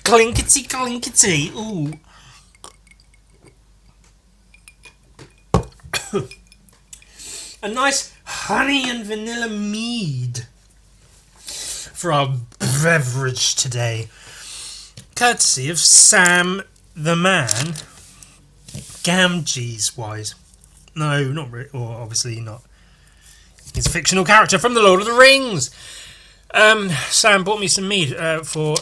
Clinkety, clinkety. Ooh. A nice honey and vanilla mead for our beverage today. Courtesy of Sam the Man. Gamgees wise. No, not really. Or obviously not. He's a fictional character from The Lord of the Rings. Sam bought me some mead for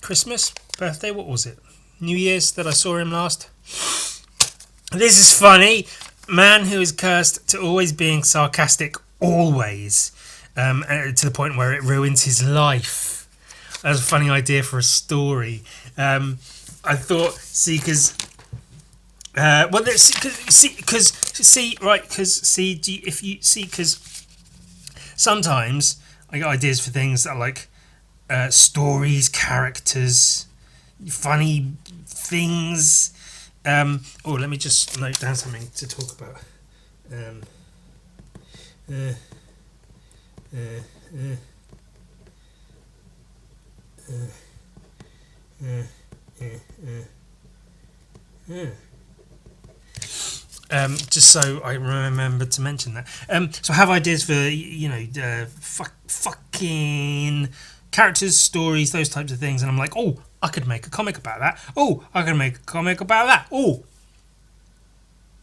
Christmas, birthday. What was it? New Year's that I saw him last. This is funny. Man who is cursed to always being sarcastic, always, to the point where it ruins his life. That's a funny idea for a story. I thought, because sometimes I got ideas for things that are like stories, characters, funny things. Let me just note down something to talk about. Just so I remember to mention that. So I have ideas for fucking characters, stories, those types of things, and I'm like, oh, I could make a comic about that. Oh, I could make a comic about that. Oh,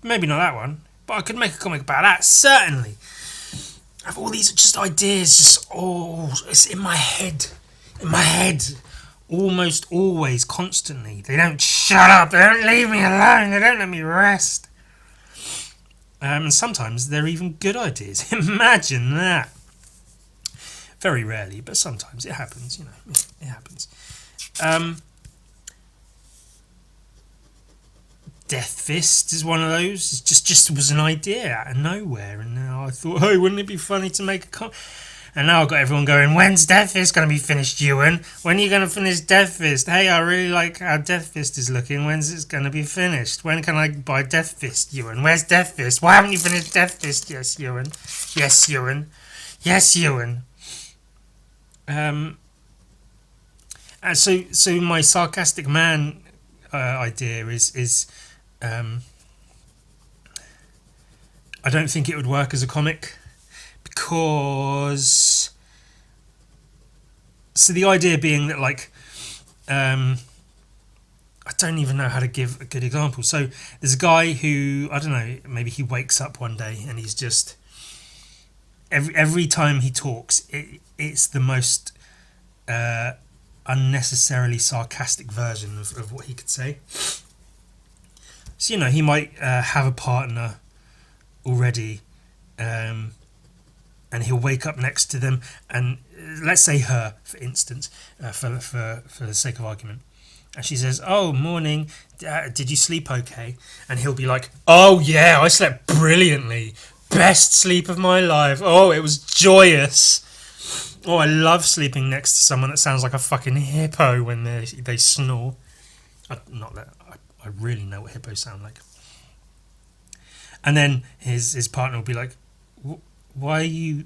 maybe not that one, but I could make a comic about that, certainly. I have all these just ideas, it's in my head. Almost always, constantly. They don't shut up, they don't leave me alone, they don't let me rest. And sometimes they're even good ideas. Imagine that. Very rarely, but sometimes it happens, it happens. Death Fist is one of those. It just was an idea out of nowhere, and now I thought, hey, wouldn't it be funny to make a and now I've got everyone going, when's Death Fist going to be finished, Ewan? When are you going to finish Death Fist? Hey, I really like how Death Fist is looking. When's it going to be finished? When can I buy Death Fist, Ewan? Where's Death Fist? Why haven't you finished Death Fist? Yes, Ewan. Yes, Ewan. Yes, Ewan. So my sarcastic man idea is I don't think it would work as a comic because the idea being that I don't even know how to give a good example. So there's a guy who, I don't know, maybe he wakes up one day and he's just every time he talks it's the most unnecessarily sarcastic version of what he could say. So he might have a partner already, and he'll wake up next to them, and let's say her, for instance, for the sake of argument, and she says, "Oh, morning, did you sleep okay?" And he'll be like, "Oh yeah, I slept brilliantly, best sleep of my life. Oh, it was joyous. Oh, I love sleeping next to someone that sounds like a fucking hippo when they snore." Not that I really know what hippos sound like. And then his partner will be like, "Why are you?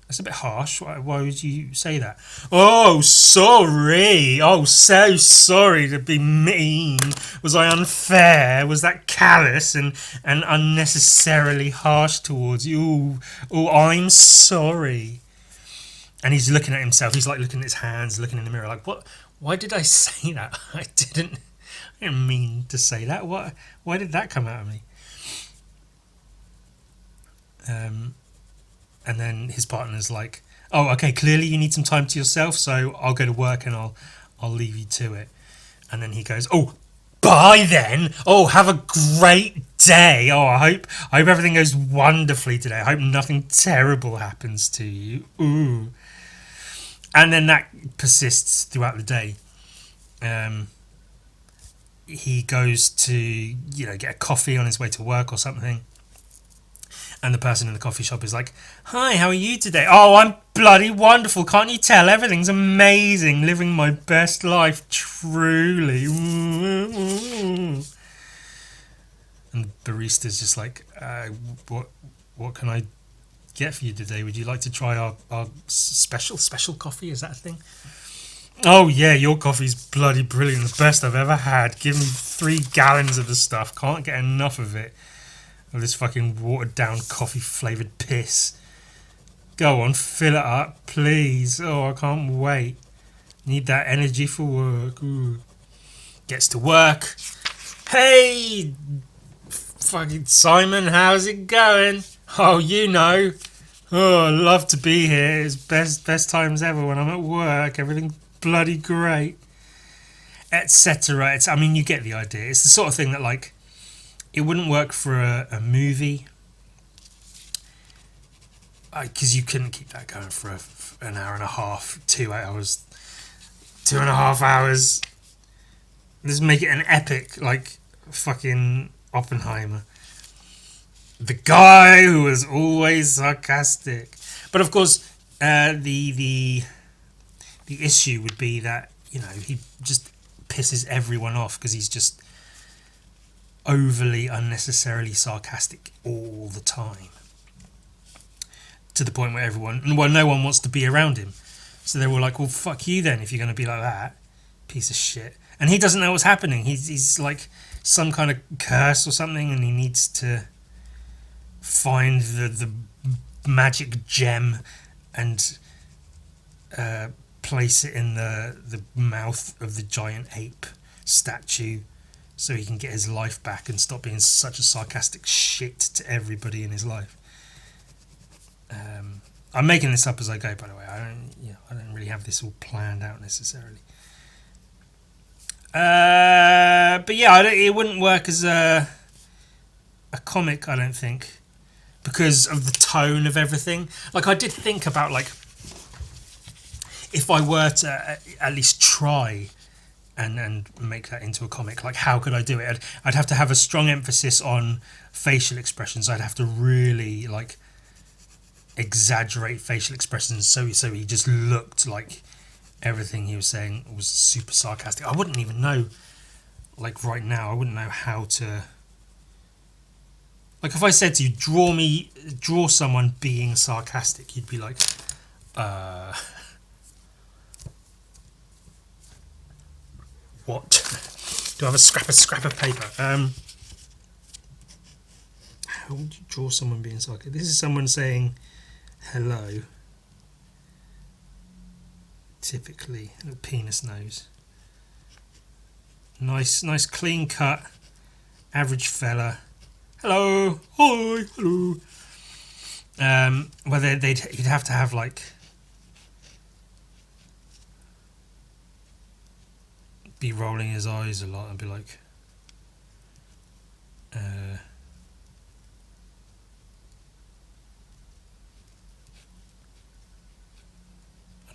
That's a bit harsh. Why would you say that?" "Oh, sorry. Oh, so sorry to be mean. Was I unfair? Was that callous and unnecessarily harsh towards you? Oh, I'm sorry." And he's looking at himself. He's like looking at his hands, looking in the mirror, like, "What? Why did I say that? I didn't mean to say that. Why did that come out of me?" And then his partner's like, "Oh, okay, clearly you need some time to yourself, so I'll go to work and I'll leave you to it." And then he goes, "Oh, bye then. Oh, have a great day. Oh, I hope everything goes wonderfully today. I hope nothing terrible happens to you. Ooh." And then that persists throughout the day. He goes to get a coffee on his way to work or something. And the person in the coffee shop is like, "Hi, how are you today?" "Oh, I'm bloody wonderful. Can't you tell? Everything's amazing. Living my best life, truly." And the barista's just like, what can I get for you today? Would you like to try our special coffee? Is that a thing? Oh yeah, your coffee's bloody brilliant. The best I've ever had. Give me 3 gallons of the stuff. Can't get enough of it. Of this fucking watered down coffee flavoured piss. Go on, fill it up, please. Oh, I can't wait. Need that energy for work. Ooh. Gets to work. Hey, fucking Simon, how's it going? Oh, you know. Oh, I love to be here. It's best times ever when I'm at work. Everything's bloody great. Etc. I mean, you get the idea. It's the sort of thing that, like, it wouldn't work for a movie. Because you couldn't keep that going for an hour and a half, 2 hours, 2.5 hours. Let's make it an epic, like fucking Oppenheimer. The guy who was always sarcastic. But of course, the issue would be that, you know, he just pisses everyone off because he's just overly unnecessarily sarcastic all the time. To the point where no one wants to be around him. So they're all like, well, fuck you then if you're going to be like that. Piece of shit. And he doesn't know what's happening. He's like some kind of curse or something, and he needs to find the magic gem and place it in the mouth of the giant ape statue so he can get his life back and stop being such a sarcastic shit to everybody in his life. I'm making this up as I go, by the way. I don't really have this all planned out necessarily. But yeah, it wouldn't work as a comic, I don't think, because of the tone of everything. Like, I did think about, like, if I were to at least try and make that into a comic, like, how could I do it? I'd have to have a strong emphasis on facial expressions. I'd have to really, like, exaggerate facial expressions so he just looked like everything he was saying was super sarcastic. I wouldn't even know, like right now, I wouldn't know how to. Like if I said to you, draw someone being sarcastic, you'd be like, what? Do I have a scrap of paper? How would you draw someone being sarcastic? This is someone saying hello. Typically, a little penis nose. Nice clean cut, average fella. Hello, hi, hello. Well, he'd have to have like be rolling his eyes a lot and be like, I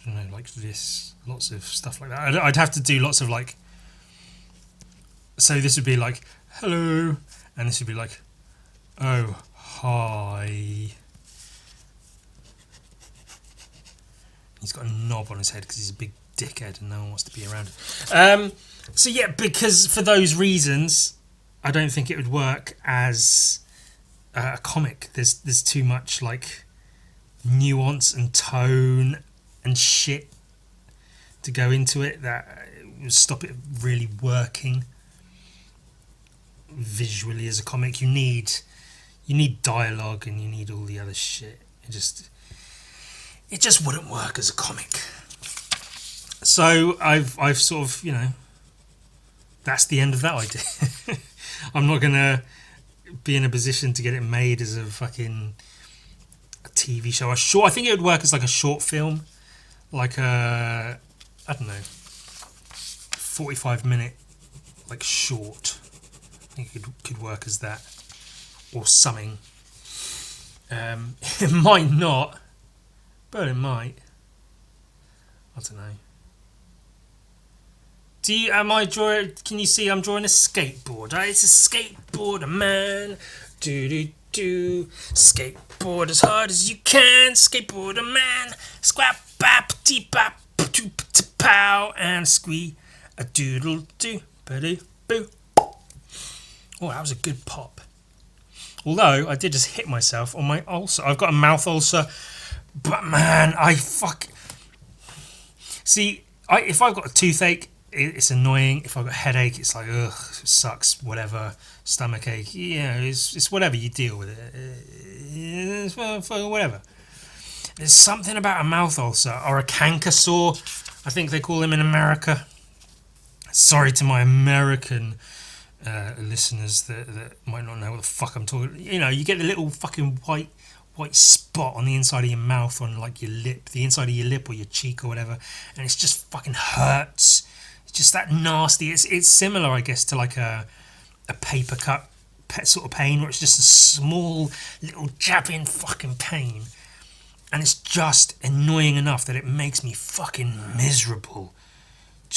don't know, like this, lots of stuff like that. I'd have to do lots of like. So this would be like, hello, and this would be like, oh, hi. He's got a knob on his head because he's a big dickhead and no one wants to be around him. So yeah, because for those reasons, I don't think it would work as a comic. There's too much like nuance and tone and shit to go into it that would stop it really working visually as a comic. You need dialogue and you need all the other shit. It just wouldn't work as a comic. So I've sort of, you know, that's the end of that idea. I'm not gonna be in a position to get it made as a fucking TV show. I think it would work as like a short film, like a, I don't know, 45-minute like short. I think it could work as that or something. It might not, but it might. I don't know. Can you see I'm drawing a skateboard? It's a skateboard, man. Do. Skateboard as hard as you can. Skateboarder man. Squap bap dee bap pow and squee a doodle do ba-doo boo. Oh, that was a good pop. Although I did just hit myself on my ulcer. I've got a mouth ulcer, but man, see, If I've got a toothache, it's annoying. If I've got a headache, it's like, ugh, it sucks, whatever. Stomach ache, it's whatever, you deal with it. It's whatever. There's something about a mouth ulcer or a canker sore, I think they call them in America. Sorry to my American listeners that might not know what the fuck I'm talking. You get the little fucking white spot on the inside of your mouth, on like your lip, the inside of your lip or your cheek or whatever, and it's just fucking hurts. It's just that nasty. It's similar, I guess, to like a paper cut sort of pain, where it's just a small little jabbing fucking pain, and it's just annoying enough that it makes me fucking miserable. It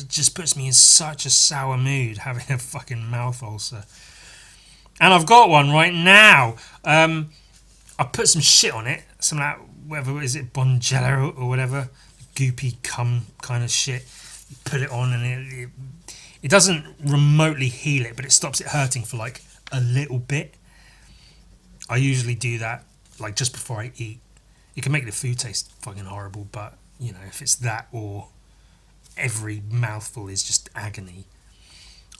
just puts me in such a sour mood having a fucking mouth ulcer. And I've got one right now. I put some shit on it, some of that, whatever, is it Bonjela or whatever, goopy cum kind of shit. You put it on and it doesn't remotely heal it, but it stops it hurting for like a little bit. I usually do that like just before I eat. It can make the food taste fucking horrible, but if it's that or every mouthful is just agony,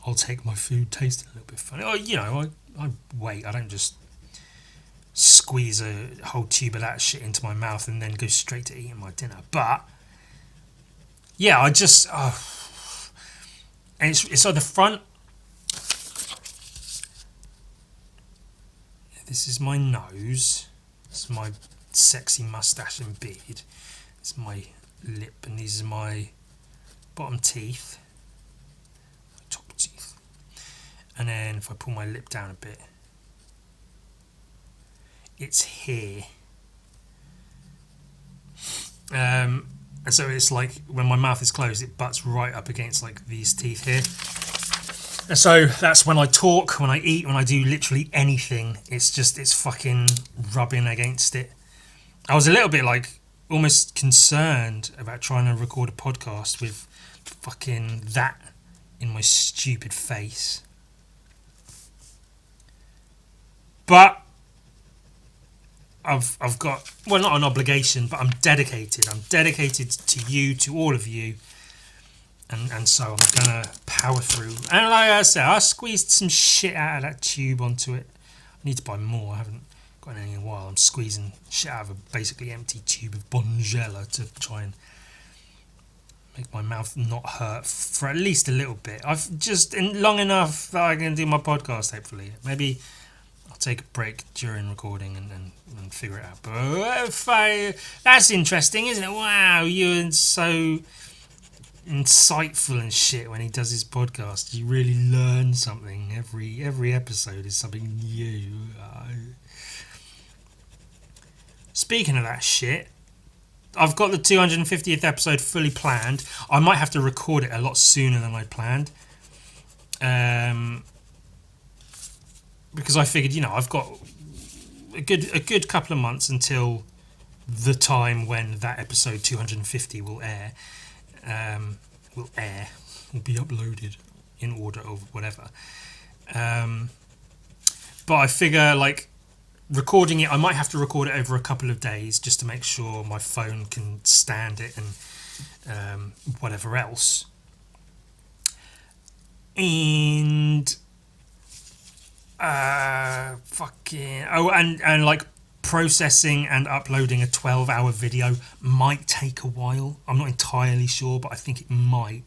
I'll take my food tasting a little bit funny. I wait. I don't just squeeze a whole tube of that shit into my mouth and then go straight to eating my dinner. But yeah, I just and it's on the front. This is my nose. This is my sexy mustache and beard. It's my lip, and these are my bottom teeth, my top teeth. And then if I pull my lip down a bit, it's here. And so it's like when my mouth is closed, it butts right up against like these teeth here. And so that's when I talk, when I eat, when I do literally anything. It's fucking rubbing against it. I was a little bit like almost concerned about trying to record a podcast with fucking that in my stupid face. But I've got, well, not an obligation, but I'm dedicated. I'm dedicated to you, to all of you. And so I'm going to power through. And like I said, I squeezed some shit out of that tube onto it. I need to buy more. I haven't got any in a while. I'm squeezing shit out of a basically empty tube of Bonjela to try and make my mouth not hurt for at least a little bit. I've just long enough that I can do my podcast, hopefully. Maybe I'll take a break during recording and figure it out. But that's interesting, isn't it? Wow, you're so insightful and shit when he does his podcast. You really learn something. Every episode is something new. Speaking of that shit, I've got the 250th episode fully planned. I might have to record it a lot sooner than I planned. Because I figured, I've got a good couple of months until the time when that episode 250 will air. Will be uploaded in order of whatever. But I figure, like, recording it, I might have to record it over a couple of days just to make sure my phone can stand it and whatever else. And and like processing and uploading a 12-hour video might take a while. I'm not entirely sure, but I think it might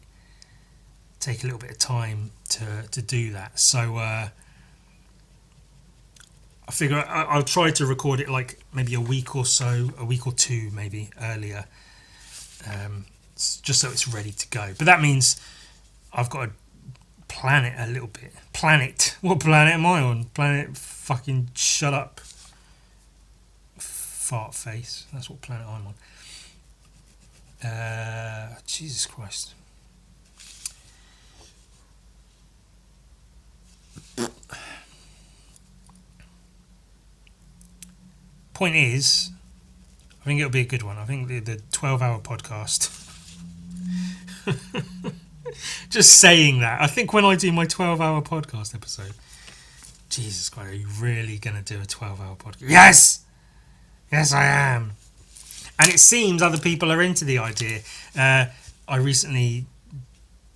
take a little bit of time to do that. So I figure I'll try to record it like maybe a week or two maybe earlier, just so it's ready to go. But that means I've got to plan it a little bit. Planet? What planet am I on? Planet fucking shut up. Fart face. That's what planet I'm on. Jesus Christ. Point is, I think it'll be a good one. I think the 12-hour podcast. Just saying that. I think when I do my 12-hour podcast episode, Jesus Christ, are you really going to do a 12-hour podcast? Yes! Yes, I am. And it seems other people are into the idea. I recently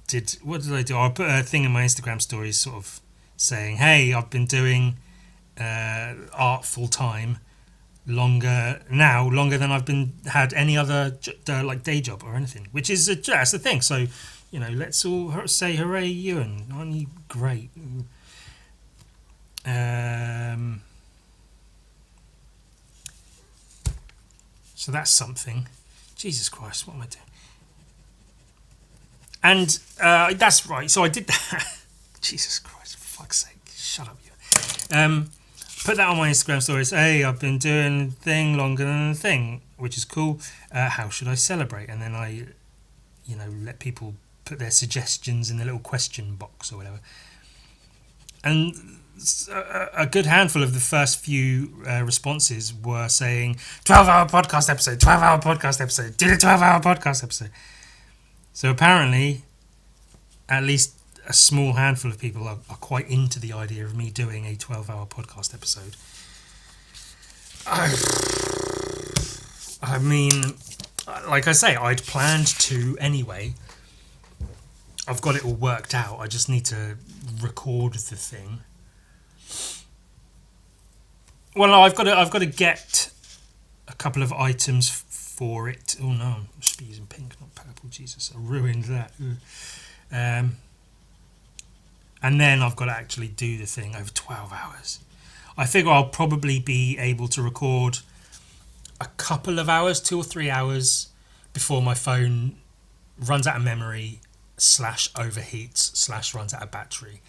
did. What did I do? I put a thing in my Instagram stories, sort of saying, "Hey, I've been doing art full time longer than I've been had any other like day job or anything." Which is that's the thing. So, let's all say hooray, Ewan! Aren't you great? So that's something. Jesus Christ, what am I doing? And that's right. So I did that. Jesus Christ, for fuck's sake, shut up, you. Put that on my Instagram stories. Hey, I've been doing a thing longer than a thing, which is cool. How should I celebrate? And then I, let people put their suggestions in the little question box or whatever. And a good handful of the first few responses were saying 12-hour podcast episode, 12-hour podcast episode, did a 12-hour podcast episode. So apparently, at least a small handful of people are quite into the idea of me doing a 12-hour podcast episode. I mean, like I say, I'd planned to anyway. I've got it all worked out. I just need to record the thing. Well, no, I've got to get a couple of items for it. Oh no, I should be using pink, not purple. Jesus, I ruined that. And then I've got to actually do the thing over 12 hours. I figure I'll probably be able to record a couple of hours, 2 or 3 hours, before my phone runs out of memory / overheats / runs out of battery.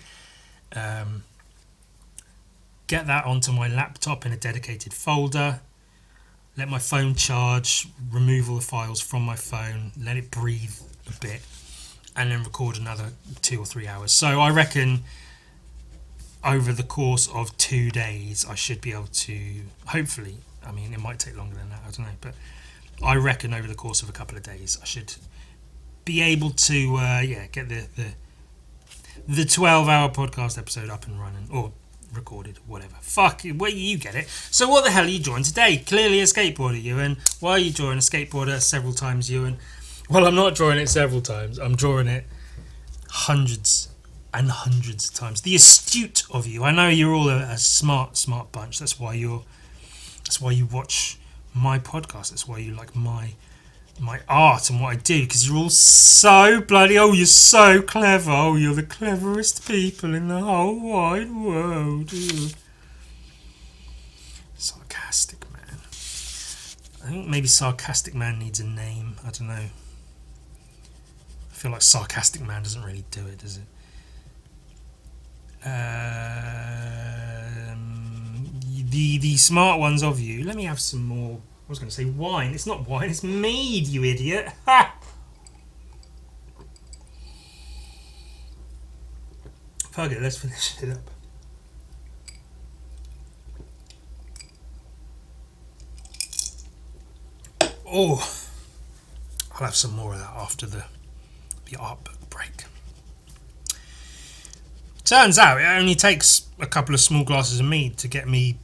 Get that onto my laptop in a dedicated folder. Let my phone charge, remove all the files from my phone, let it breathe a bit, and then record another 2 or 3 hours. So I reckon over the course of 2 days, I should be able to, hopefully, I mean, it might take longer than that, I don't know, but I reckon over the course of a couple of days, I should be able to, get the 12-hour podcast episode up and running, or recorded, whatever. Fuck, well, you get it. So what the hell are you drawing today? Clearly a skateboarder, Ewan. Why are you drawing a skateboarder several times, Ewan? Well, I'm not drawing it several times. I'm drawing it hundreds and hundreds of times. The astute of you. I know you're all a smart bunch. That's why you watch my podcast. That's why you like my art and what I do, because you're all so bloody, you're so clever, you're the cleverest people in the whole wide world. Sarcastic man. I think maybe Sarcastic Man needs a name. I don't know. I feel like Sarcastic Man doesn't really do it, does it? The smart ones of you. Let me have some more. I was going to say wine. It's not wine, it's mead, you idiot. Ha! Fuck it, let's finish it up. Oh, I'll have some more of that after the art book break. Turns out it only takes a couple of small glasses of mead to get me,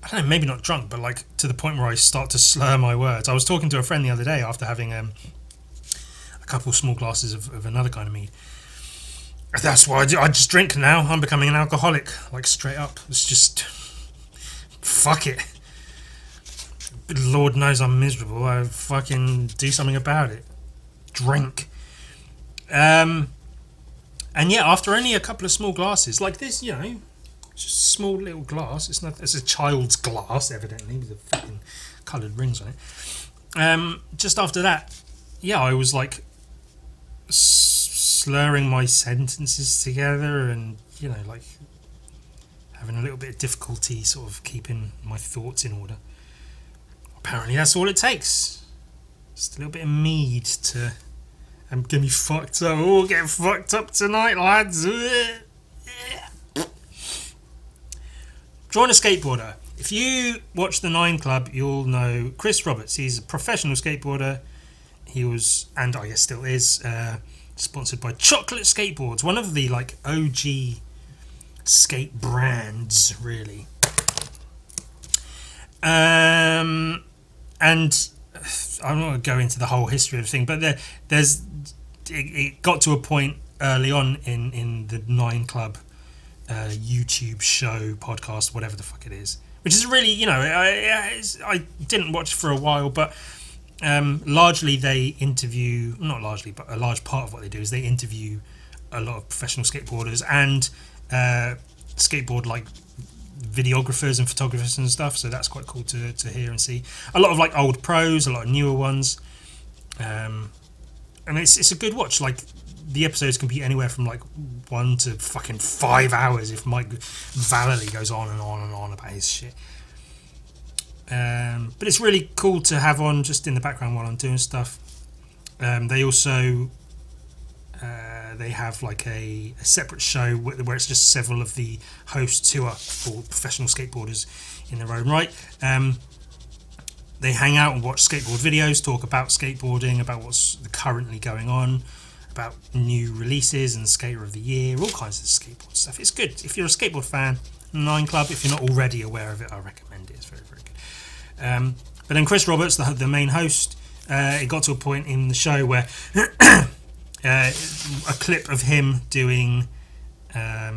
I don't know, maybe not drunk, but like to the point where I start to slur my words. I was talking to a friend the other day after having a couple of small glasses of another kind of mead. That's why I just drink now. I'm becoming an alcoholic, like straight up. It's just, fuck it. Lord knows I'm miserable. I fucking do something about it. Drink. And yeah, after only a couple of small glasses, like this, just a small little glass. It's a child's glass, evidently, with the fucking coloured rings on it. Just after that, yeah, I was like slurring my sentences together, and like having a little bit of difficulty sort of keeping my thoughts in order. Apparently, that's all it takes. Just a little bit of mead to get me fucked up. Oh, get fucked up tonight, lads. Drawing a skateboarder. If you watch the 9 Club, you'll know Chris Roberts. He's a professional skateboarder. He was, and I guess still is, sponsored by Chocolate Skateboards, one of the like OG skate brands, really. And I'm not going to go into the whole history of the thing, but it got to a point early on in the Nine Club YouTube show, podcast, whatever the fuck it is, which is really, I didn't watch for a while, but largely they interview, not largely, but a large part of what they do is they interview a lot of professional skateboarders and skateboard like videographers and photographers and stuff, so that's quite cool to hear and see. A lot of like old pros, a lot of newer ones, and it's a good watch. Like the episodes can be anywhere from like 1 to fucking 5 hours if Mike Vallely goes on and on and on about his shit. But it's really cool to have on just in the background while I'm doing stuff. They also they have like a separate show where it's just several of the hosts who are for professional skateboarders in their own right. They hang out and watch skateboard videos, talk about skateboarding, about what's currently going on, about new releases and Skater of the Year, all kinds of skateboard stuff. It's good. If you're a skateboard fan, Nine Club, if you're not already aware of it, I recommend it. It's very, very good. But then Chris Roberts, the main host, it got to a point in the show where a clip of him doing a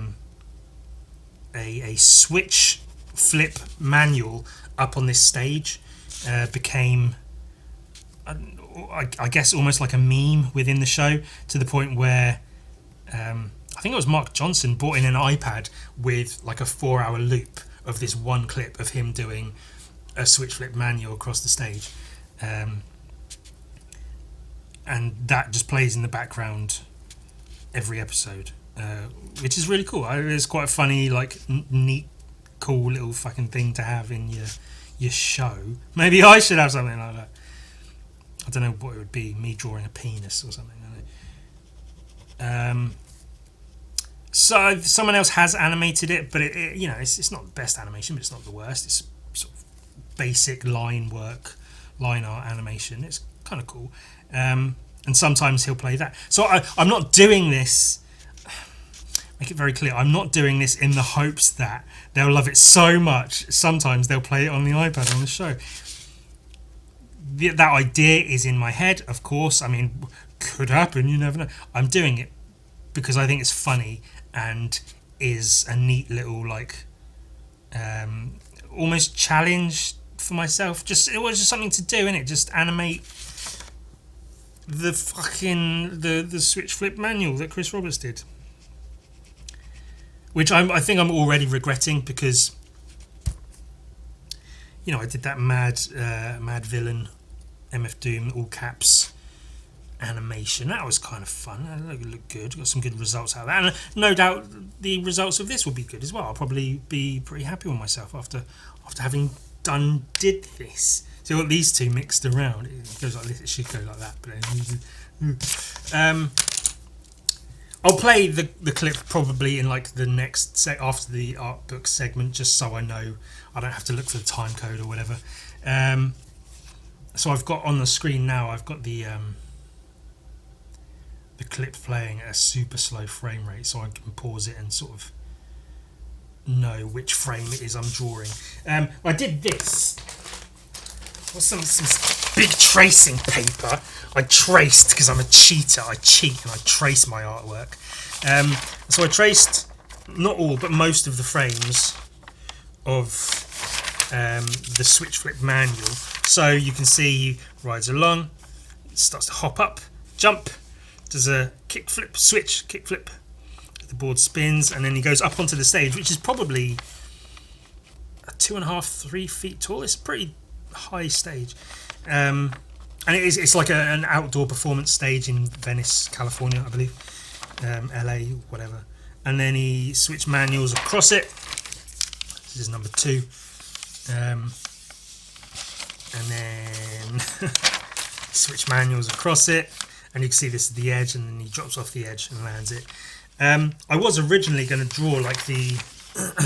switch flip manual up on this stage became, I guess, almost like a meme within the show, to the point where I think it was Mark Johnson brought in an iPad with like a 4-hour loop of this one clip of him doing a switch flip manual across the stage, and that just plays in the background every episode, which is really cool. It's quite a funny, like neat, cool little fucking thing to have in your show. Maybe I should have something like that. I don't know what it would be, me drawing a penis or something. So someone else has animated it, but it's not the best animation, but it's not the worst. It's sort of basic line art animation. It's kind of cool. And sometimes he'll play that. So I'm not doing this, make it very clear, I'm not doing this in the hopes that they'll love it so much. Sometimes they'll play it on the iPad on the show. That idea is in my head, of course. I mean, could happen, you never know. I'm doing it because I think it's funny and is a neat little, like, almost challenge for myself. It was just something to do, innit? Just animate the fucking the switch flip manual that Chris Roberts did, which I think I'm already regretting, because I did that mad villain MF Doom all caps animation. That was kind of fun. It looked good. Got some good results out of that, and no doubt the results of this will be good as well. I'll probably be pretty happy with myself after having did this. So you've got these two mixed around. It goes like this. It should go like that. But I'll play the clip probably in like the next after the art book segment, just so I know I don't have to look for the time code or whatever. So I've got on the screen now, I've got the clip playing at a super slow frame rate, so I can pause it and sort of know which frame it is I'm drawing. I did this. Some big tracing paper. I traced, because I'm a cheater. I cheat and I trace my artwork. So I traced not all, but most of the frames of the switch flip manual. So you can see he rides along, starts to hop up, jump, does a kick flip, switch, kick flip. The board spins, and then he goes up onto the stage, which is probably 2.5-3 feet tall. It's a pretty high stage, and it's like an outdoor performance stage in Venice, California, I believe, LA, whatever. And then he switch manuals across it. This is number 2, and then switch manuals across it, and you can see this is the edge, and then he drops off the edge and lands it. I was originally going to draw like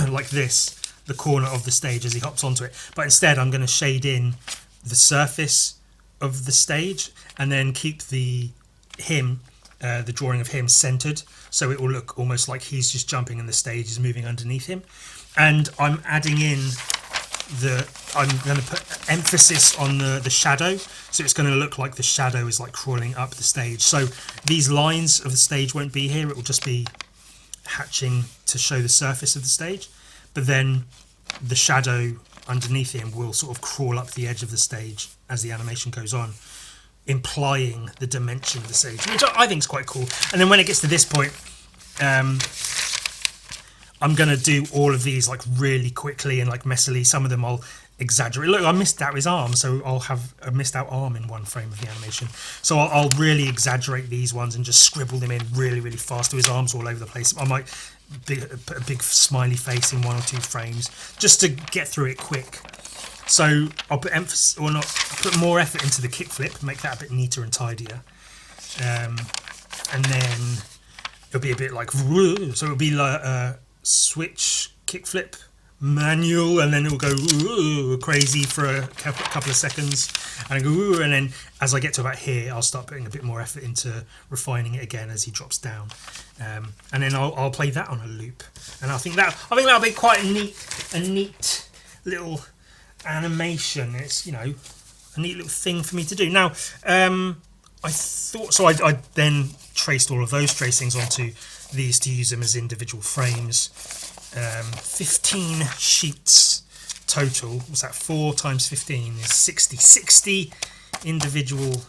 like this, the corner of the stage as he hops onto it, but instead I'm going to shade in the surface of the stage and then keep the drawing of him centered, so it will look almost like he's just jumping and the stage is moving underneath him. And I'm adding in the I'm going to put emphasis on the shadow, so it's going to look like the shadow is like crawling up the stage. So these lines of the stage won't be here, it will just be hatching to show the surface of the stage, but then the shadow underneath him will sort of crawl up the edge of the stage as the animation goes on, implying the dimension of the stage, which I think is quite cool. And then when it gets to this point, I'm going to do all of these like really quickly and like messily. Some of them I'll exaggerate. Look, I missed out his arm, so I'll have a missed out arm in one frame of the animation. So I'll really exaggerate these ones and just scribble them in really, really fast. So his arm's all over the place. I might put a big smiley face in 1 or 2 frames just to get through it quick. So I'll put emphasis, or not, put more effort into the kickflip, make that a bit neater and tidier. And then it'll be a bit like, so it'll be like a switch kickflip manual, and then it will go crazy for a couple of seconds, and go, and then as I get to about here, I'll start putting a bit more effort into refining it again as he drops down, and then I'll play that on a loop, and I think that'll be quite a neat little animation. It's, you know, a neat little thing for me to do. Now, I thought so. I then traced all of those tracings onto these to use them as individual frames. 15 sheets total. What's that? 4 times 15 is 60 individual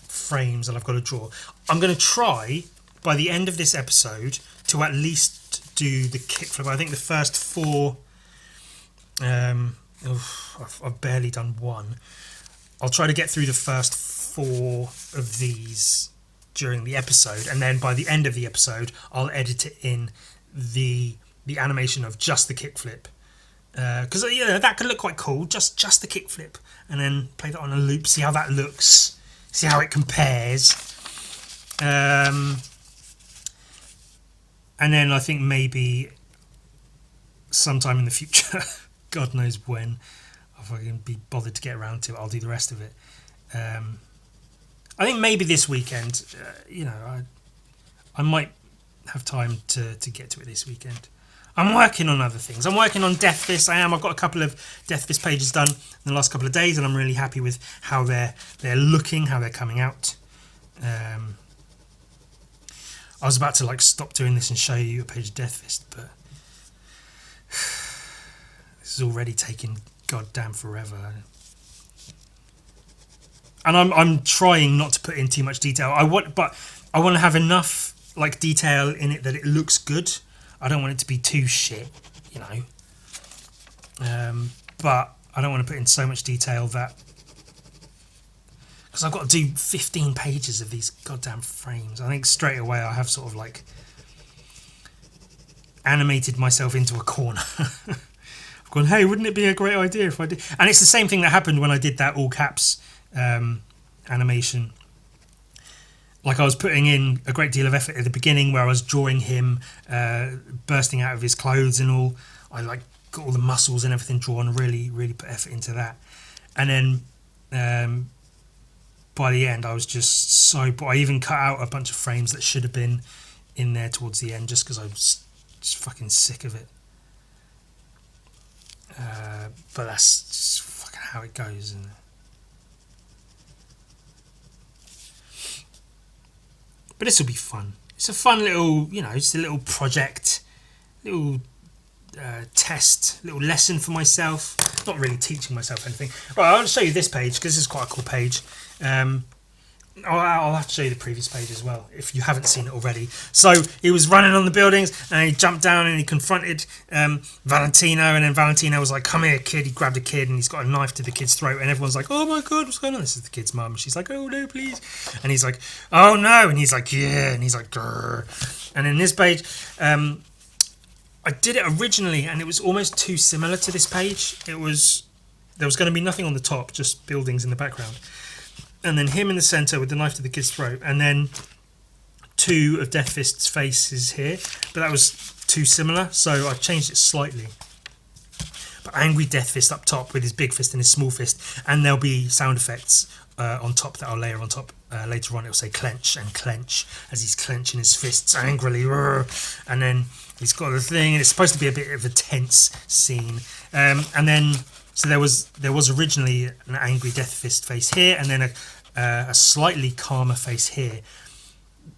frames that I've got to draw. I'm going to try by the end of this episode to at least do the kickflip. I think the first 4. I've barely done 1. I'll try to get through the first 4 of these during the episode, and then by the end of the episode I'll edit it in the animation of just the kickflip, because you know, that could look quite cool, just the kickflip, and then play that on a loop, see how that looks, see how it compares, and then I think maybe sometime in the future, God knows when, if I can be bothered to get around to it, I'll do the rest of it. I think maybe this weekend, you know, I might have time to get to it this weekend. I'm working on other things. I'm working on Death Fist. I've got a couple of Death Fist pages done in the last couple of days, and I'm really happy with how they're looking, how they're coming out. I was about to like stop doing this and show you a page of Death Fist, but this is already taking goddamn forever. And I'm trying not to put in too much detail. I want to have enough like detail in it that it looks good. I don't want it to be too shit, you know. But I don't want to put in so much detail that, because I've got to do 15 pages of these goddamn frames. I think straight away I have sort of like animated myself into a corner. I've gone, hey, wouldn't it be a great idea if I did? And it's the same thing that happened when I did that all caps animation. Like, I was putting in a great deal of effort at the beginning where I was drawing him bursting out of his clothes and all. I like got all the muscles and everything drawn, really put effort into that. And then by the end I was just so bored. I even cut out a bunch of frames that should have been in there towards the end just because I was just fucking sick of it. But that's just fucking how it goes, isn't it? But this will be fun. It's a fun little, you know, just a little project, little test, little lesson for myself. Not really teaching myself anything. Right, I'll show you this page because this is quite a cool page. I'll have to show you the previous page as well if you haven't seen it already. So he was running on the buildings and he jumped down and he confronted Valentino, and then Valentino was like, come here kid. He grabbed a kid and he's got a knife to the kid's throat, and everyone's like, oh my god, what's going on? This is the kid's mum. She's like, oh no please, and he's like, oh no, and he's like, yeah, and he's like, grr. And in this page I did it originally and it was almost too similar to this page. There was going to be nothing on the top, just buildings in the background, and then him in the centre with the knife to the kid's throat, and then 2 of Death Fist's faces here, but that was too similar, so I changed it slightly. But angry Death Fist up top with his big fist and his small fist, and there'll be sound effects on top that I'll layer on top later on. It'll say clench and clench as he's clenching his fists angrily, and then he's got the thing, and it's supposed to be a bit of a tense scene, and then So there was originally an angry Death Fist face here, and then a slightly calmer face here.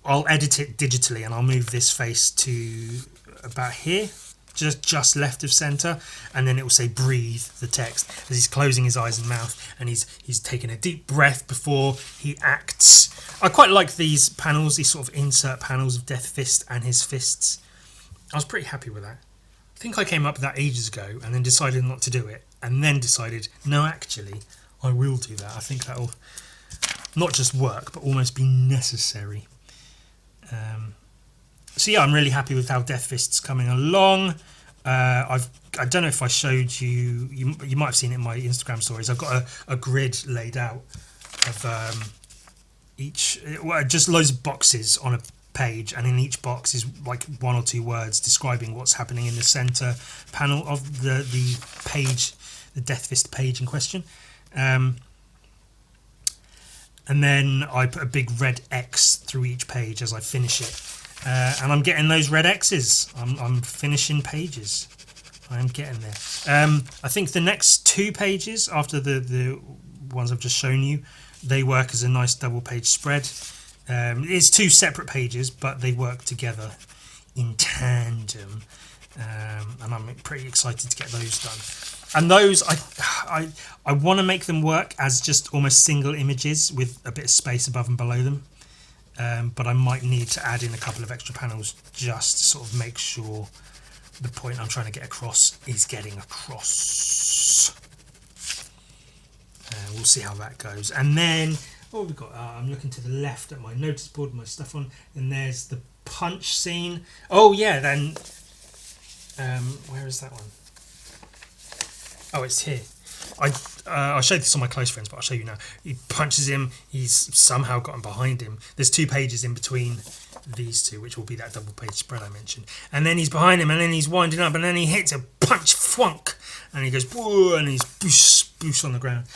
I'll edit it digitally, and I'll move this face to about here, just left of center, and then it will say "breathe" the text as he's closing his eyes and mouth, and he's taking a deep breath before he acts. I quite like these panels, these sort of insert panels of Death Fist and his fists. I was pretty happy with that. I think I came up with that ages ago and then decided not to do it, and then decided, no, actually, I will do that. I think that'll not just work, but almost be necessary. So yeah, I'm really happy with how Death Fist's coming along. I don't know if I showed you. You might have seen it in my Instagram stories. I've got a grid laid out of just loads of boxes on a page, and in each box is like one or two words describing what's happening in the center panel of the page, the Death Fist page in question. And then I put a big red X through each page as I finish it. And I'm getting those red X's. I'm finishing pages. I'm getting there. I think the next 2 pages after the ones I've just shown you, they work as a nice double page spread. It's 2 separate pages, but they work together in tandem. And I'm pretty excited to get those done. And those, I want to make them work as just almost single images with a bit of space above and below them. But I might need to add in a couple of extra panels just to sort of make sure the point I'm trying to get across is getting across. We'll see how that goes. And then, what have we got? I'm looking to the left at my notice board, my stuff on, and there's the punch scene. Oh yeah, then, where is that one? Oh, it's here. I showed this on my close friends, but I'll show you now. He punches him. He's somehow gotten behind him. There's 2 pages in between these 2, which will be that double page spread I mentioned. And then he's behind him, and then he's winding up, and then he hits a punch, thwunk, and he goes, whoa, and he's boosh on the ground.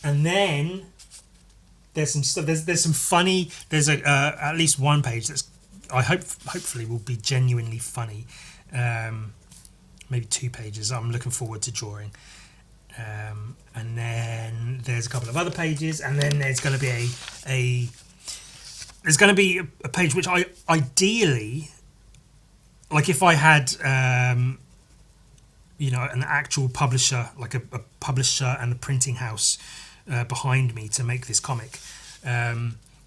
And then there's some stuff. There's some funny. There's at least one page that's hopefully will be genuinely funny. Maybe 2 pages I'm looking forward to drawing. And then there's a couple of other pages, and then there's going to be a page which I ideally, like if I had an actual publisher, like a publisher and a printing house behind me to make this comic,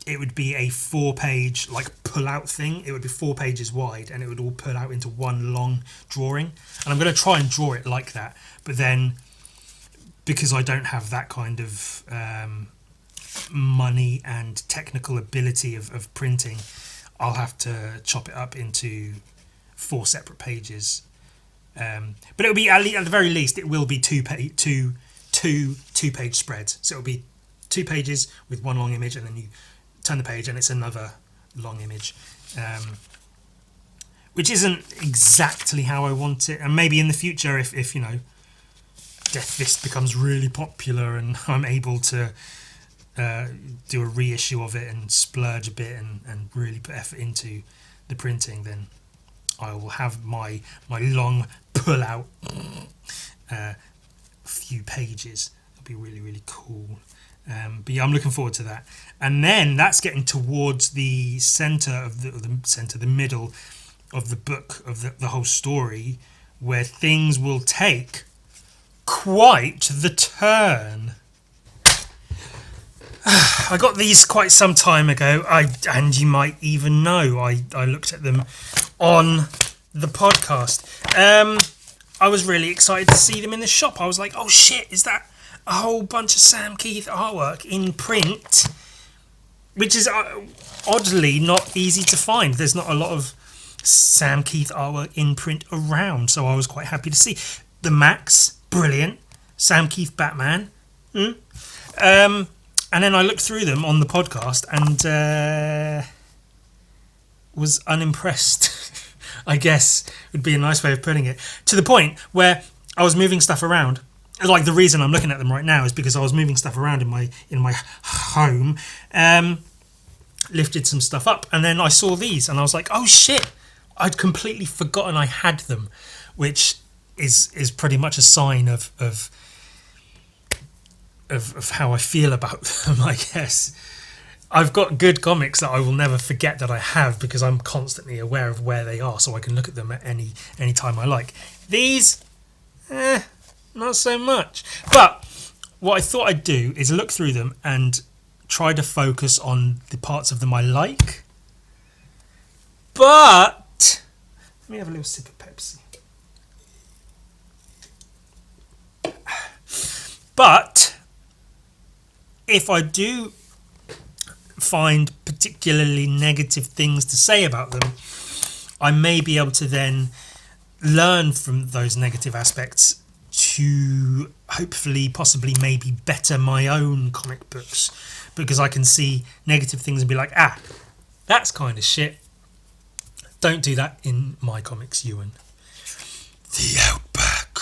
it would be a 4-page like pull-out thing. It would be 4 pages wide, and it would all pull out into one long drawing. And I'm going to try and draw it like that. But then, because I don't have that kind of money and technical ability of printing, I'll have to chop it up into 4 separate pages. But it'll be, at the very least, it will be two-page spreads. So it'll be 2 pages with one long image, and then you turn the page and it's another long image, which isn't exactly how I want it. And maybe in the future, if Death Fist becomes really popular and I'm able to do a reissue of it and splurge a bit and really put effort into the printing, then I will have my long pull out few pages. It'll be really, really cool. But yeah, I'm looking forward to that. And then that's getting towards the the middle of the book, of the whole story, where things will take quite the turn. I got these quite some time ago, and you might even know I looked at them on the podcast. I was really excited to see them in the shop. I was like, oh shit, is that a whole bunch of Sam Keith artwork in print, which is oddly not easy to find. There's not a lot of Sam Keith artwork in print around, so I was quite happy to see. The Max, brilliant. Sam Keith Batman. And then I looked through them on the podcast and was unimpressed, I guess would be a nice way of putting it, to the point where I was moving stuff around. Like, the reason I'm looking at them right now is because I was moving stuff around in my home, lifted some stuff up, and then I saw these and I was like, oh shit, I'd completely forgotten I had them, which is pretty much a sign of how I feel about them, I guess. I've got good comics that I will never forget that I have because I'm constantly aware of where they are, so I can look at them at any time I like. These, not so much. But what I thought I'd do is look through them and try to focus on the parts of them I like. But let me have a little sip of Pepsi. But if I do find particularly negative things to say about them, I may be able to then learn from those negative aspects to hopefully, possibly, maybe better my own comic books, because I can see negative things and be like, that's kind of shit. Don't do that in my comics, Ewan. The Outback.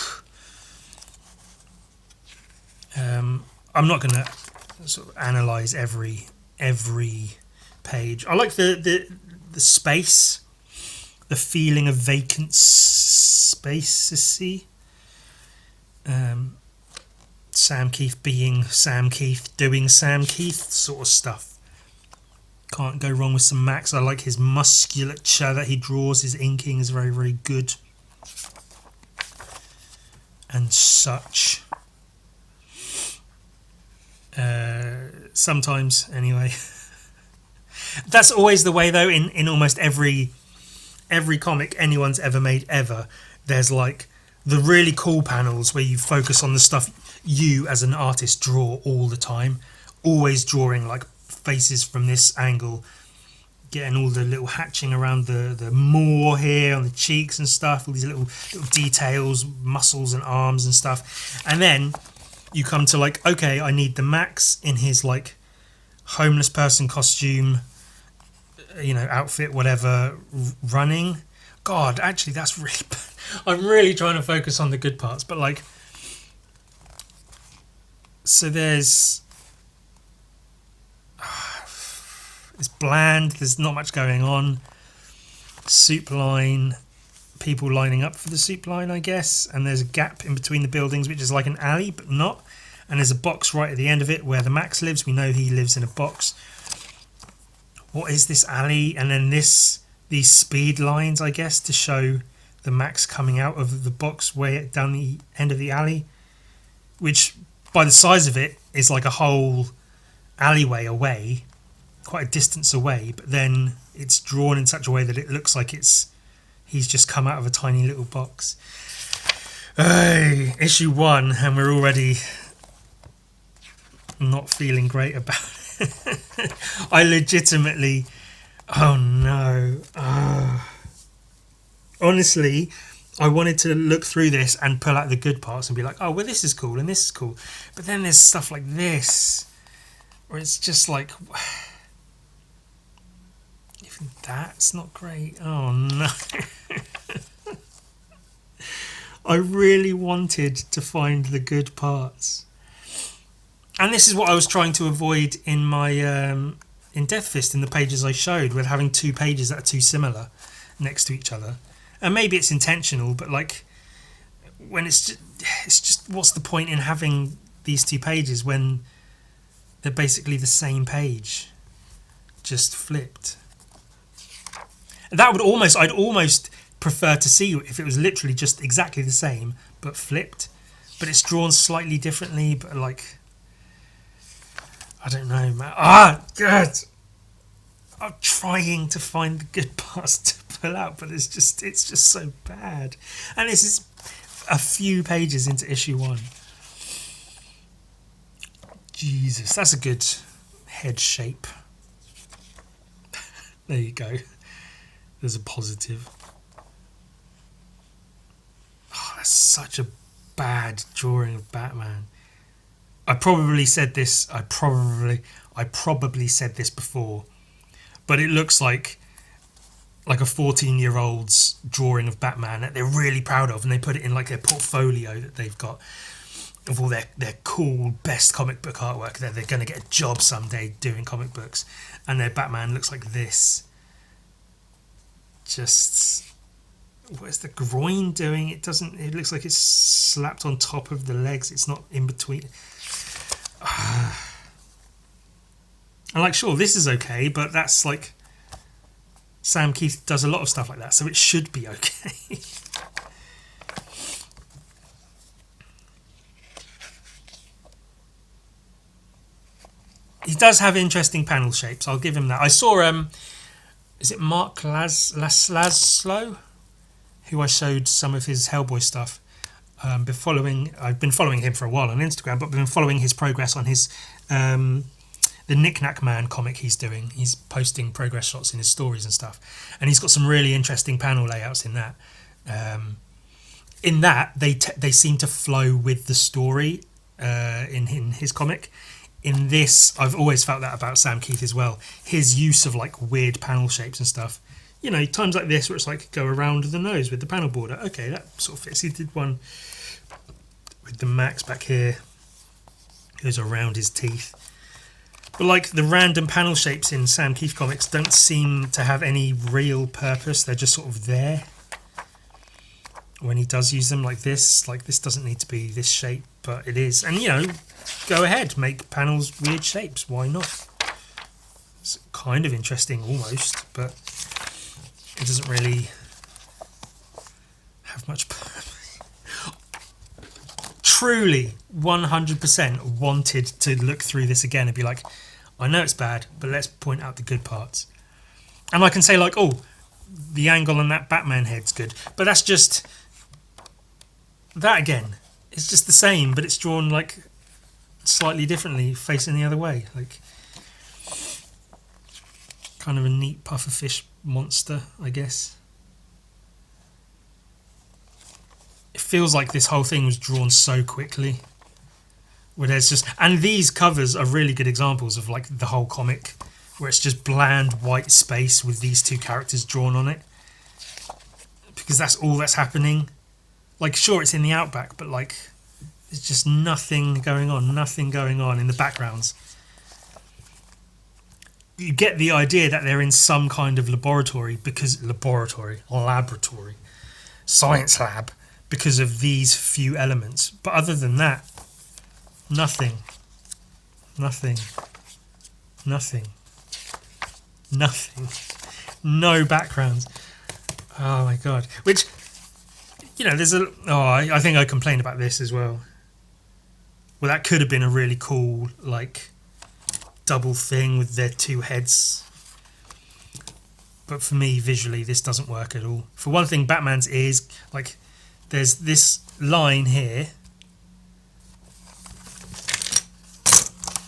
I'm not going to sort of analyse every page. I like the space, the feeling of vacant space. Sam Keith being Sam Keith, doing Sam Keith sort of stuff. Can't go wrong with some Max. I like his musculature that he draws. His inking is very, very good. And such. Sometimes, anyway. That's always the way, though, in almost every comic anyone's ever made ever. There's like the really cool panels where you focus on the stuff you as an artist draw all the time, always drawing like faces from this angle, getting all the little hatching around the maw here on the cheeks and stuff, all these little details, muscles and arms and stuff. And then you come to like, okay, I need the Max in his like homeless person costume, outfit, whatever, running. God, actually, that's really bad. I'm really trying to focus on the good parts, but like, so it's bland. There's not much going on. Soup line, people lining up for the soup line, I guess, and there's a gap in between the buildings, which is like an alley, but not. And there's a box right at the end of it where the Max lives. We know he lives in a box. What is this alley? And then these speed lines, I guess, to show the Max coming out of the box way down the end of the alley, which by the size of it is like a whole alleyway away, quite a distance away, but then it's drawn in such a way that it looks like he's just come out of a tiny little box. Issue 1, and we're already not feeling great about it. I legitimately, oh no. Honestly, I wanted to look through this and pull out the good parts and be like, oh, well, this is cool and this is cool. But then there's stuff like this, where it's just like, even that's not great. Oh no. I really wanted to find the good parts. And this is what I was trying to avoid in my in Death Fist, in the pages I showed, with having two pages that are too similar next to each other. And maybe it's intentional, but like, when it's just what's the point in having these two pages when they're basically the same page, just flipped? I'd almost prefer to see if it was literally just exactly the same but flipped, but it's drawn slightly differently. But like, I don't know, man. Good. I'm trying to find the good parts to pull out, but it's just so bad. And this is a few pages into issue 1. Jesus, that's a good head shape. There you go. There's a positive. Oh, that's such a bad drawing of Batman. I probably said this before, but it looks like a 14-year-old's drawing of Batman that they're really proud of, and they put it in like their portfolio that they've got of all their cool best comic book artwork, that they're going to get a job someday doing comic books, and their Batman looks like this. Just What is the groin doing? It doesn't. It looks like it's slapped on top of the legs. It's not in between. And like, sure, this is okay, but that's like Sam Keith does a lot of stuff like that, so it should be okay. He does have interesting panel shapes. I'll give him that. I saw is it Mark Laszlo, who I showed some of his Hellboy stuff. I've been following him for a while on Instagram, but been following his progress on his the Knick Knack Man comic he's doing. He's posting progress shots in his stories and stuff, and he's got some really interesting panel layouts in that. In that, they seem to flow with the story in his comic. In this, I've always felt that about Sam Keith as well. His use of like weird panel shapes and stuff. You know, times like this where it's like go around the nose with the panel border. Okay, that sort of fits. He did one with the Max back here. Goes around his teeth. But like the random panel shapes in Sam Keith comics don't seem to have any real purpose. They're just sort of there. When he does use them like this doesn't need to be this shape, but it is. And you know, go ahead, make panels weird shapes. Why not? It's kind of interesting almost, but it doesn't really have much purpose. Truly 100% wanted to look through this again and be like, I know it's bad, but let's point out the good parts. And I can say like, oh, the angle on that Batman head's good, but that's just that again. It's just the same, but it's drawn like slightly differently, facing the other way. Like kind of a neat pufferfish monster, I guess. It feels like this whole thing was drawn so quickly. Where there's just, and these covers are really good examples of like the whole comic, where it's just bland white space with these two characters drawn on it, because that's all that's happening. Like, sure, it's in the outback, but like there's just nothing going on in the backgrounds. You get the idea that they're in some kind of laboratory, science lab, because of these few elements. But other than that, nothing. No backgrounds. Oh my god. Which, you know, I think I complained about this as well. Well, that could have been a really cool, like, double thing with their two heads. But for me, visually, this doesn't work at all. For one thing, Batman's ears, like, there's this line here.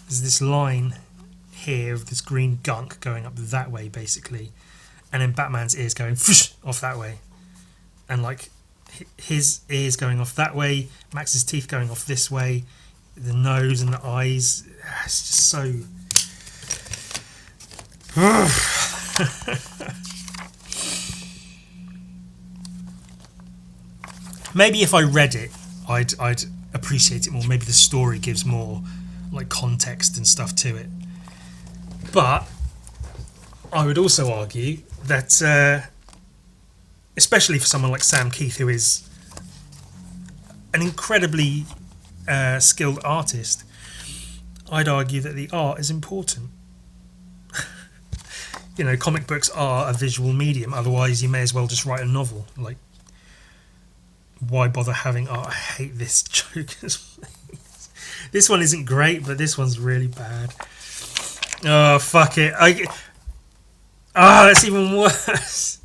There's this line here of this green gunk going up that way, basically. And then Batman's ears going off that way. And, like, his ears going off that way, Max's teeth going off this way, the nose and the eyes. It's just so... Maybe if I read it, I'd appreciate it more. Maybe the story gives more like context and stuff to it. But I would also argue that, especially for someone like Sam Keith, who is an incredibly skilled artist, I'd argue that the art is important. You know, comic books are a visual medium. Otherwise, you may as well just write a novel. Like, why bother having art? I hate this joke. This one isn't great, but this one's really bad. Oh, fuck it. That's even worse.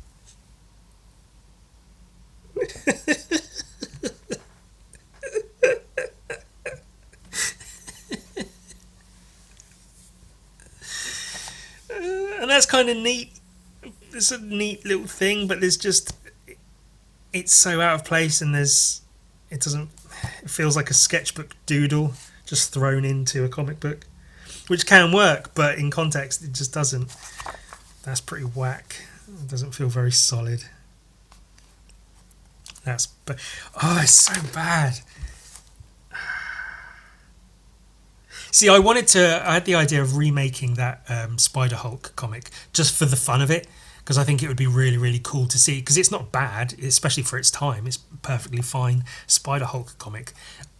And that's kind of neat. It's a neat little thing, but there's just... It's so out of place, and it feels like a sketchbook doodle just thrown into a comic book, which can work, but in context it just doesn't. That's pretty whack. It doesn't feel very solid. It's so bad. See, I had the idea of remaking that Spider-Hulk comic just for the fun of it, because I think it would be really, really cool to see, because it's not bad, especially for its time. It's perfectly fine Spider-Hulk comic.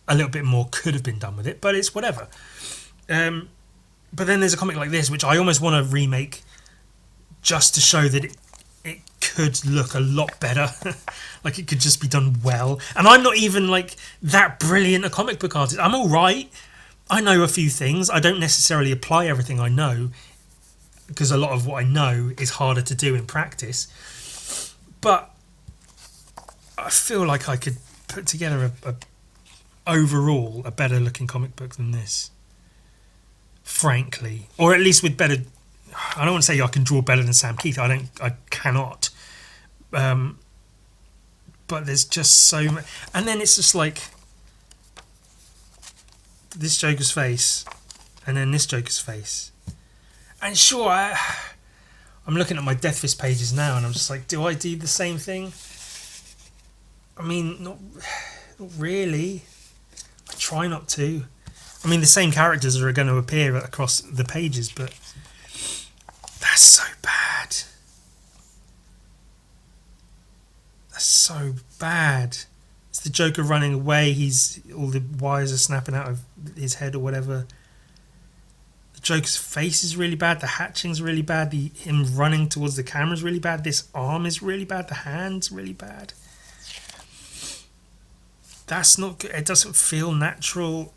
A little bit more could have been done with it, but it's whatever. But then there's a comic like this, which I almost want to remake just to show that it could look a lot better. Like it could just be done well. And I'm not even like that brilliant a comic book artist. I'm all right. I know a few things. I don't necessarily apply everything I know, because a lot of what I know is harder to do in practice. But I feel like I could put together overall a better looking comic book than this. Frankly. Or at least with better... I don't want to say I can draw better than Sam Keith. I cannot. But there's just so much. And then it's just like this Joker's face, and then this Joker's face. And sure, I'm looking at my Death Fist pages now, and I'm just like, do I do the same thing? I mean, not really. I try not to. I mean, the same characters are going to appear across the pages, but that's so bad. That's so bad. It's the Joker running away. All the wires are snapping out of his head or whatever. The Joker's face is really bad. The hatching's really bad. Him running towards the camera is really bad. This arm is really bad. The hand's really bad. That's not good. It doesn't feel natural.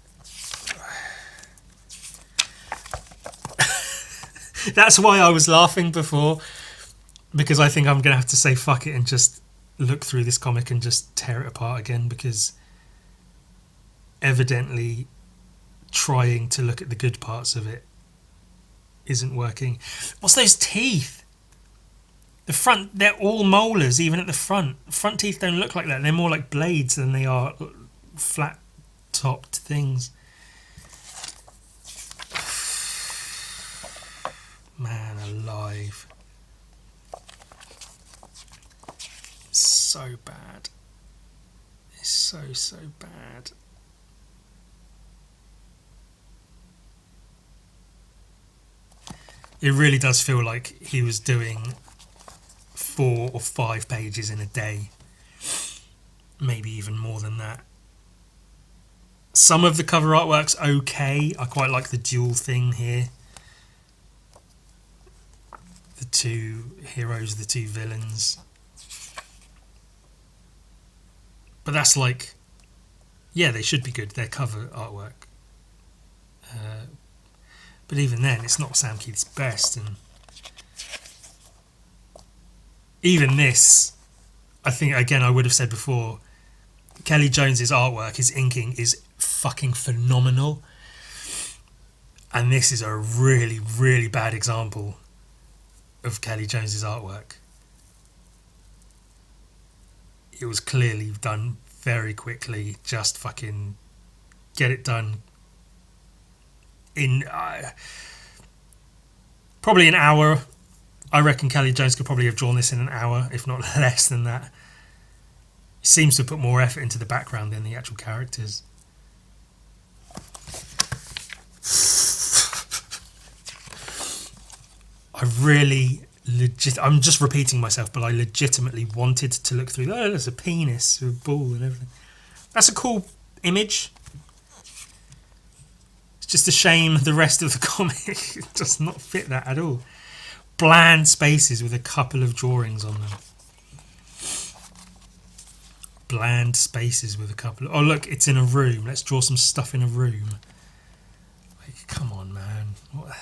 That's why I was laughing before, because I think I'm going to have to say fuck it and just look through this comic and just tear it apart again, because evidently trying to look at the good parts of it isn't working. What's those teeth? The front, they're all molars, even at the front. Front teeth don't look like that. They're more like blades than they are flat-topped things. Man alive. It's so bad. It's so bad. It really does feel like he was doing 4 or 5 pages in a day. Maybe even more than that. Some of the cover artwork's okay. I quite like the dual thing here. The 2 heroes, the 2 villains. But that's like... Yeah, they should be good. They're cover artwork. But even then, it's not Sam Keith's best. And even this, I think, again, I would have said before, Kelly Jones's artwork, his inking, is fucking phenomenal. And this is a really, really bad example of Kelly Jones's artwork. It was clearly done very quickly. Just fucking get it done in probably an hour. I reckon Kelly Jones could probably have drawn this in an hour, if not less than that. He seems to have put more effort into the background than the actual characters. I'm just repeating myself, but I legitimately wanted to look through. Oh, there's a penis, a ball, and everything. That's a cool image. It's just a shame the rest of the comic does not fit that at all. Bland spaces with a couple of drawings on them. Bland spaces with a couple of... Oh, look, it's in a room. Let's draw some stuff in a room. Like, come on, man. What?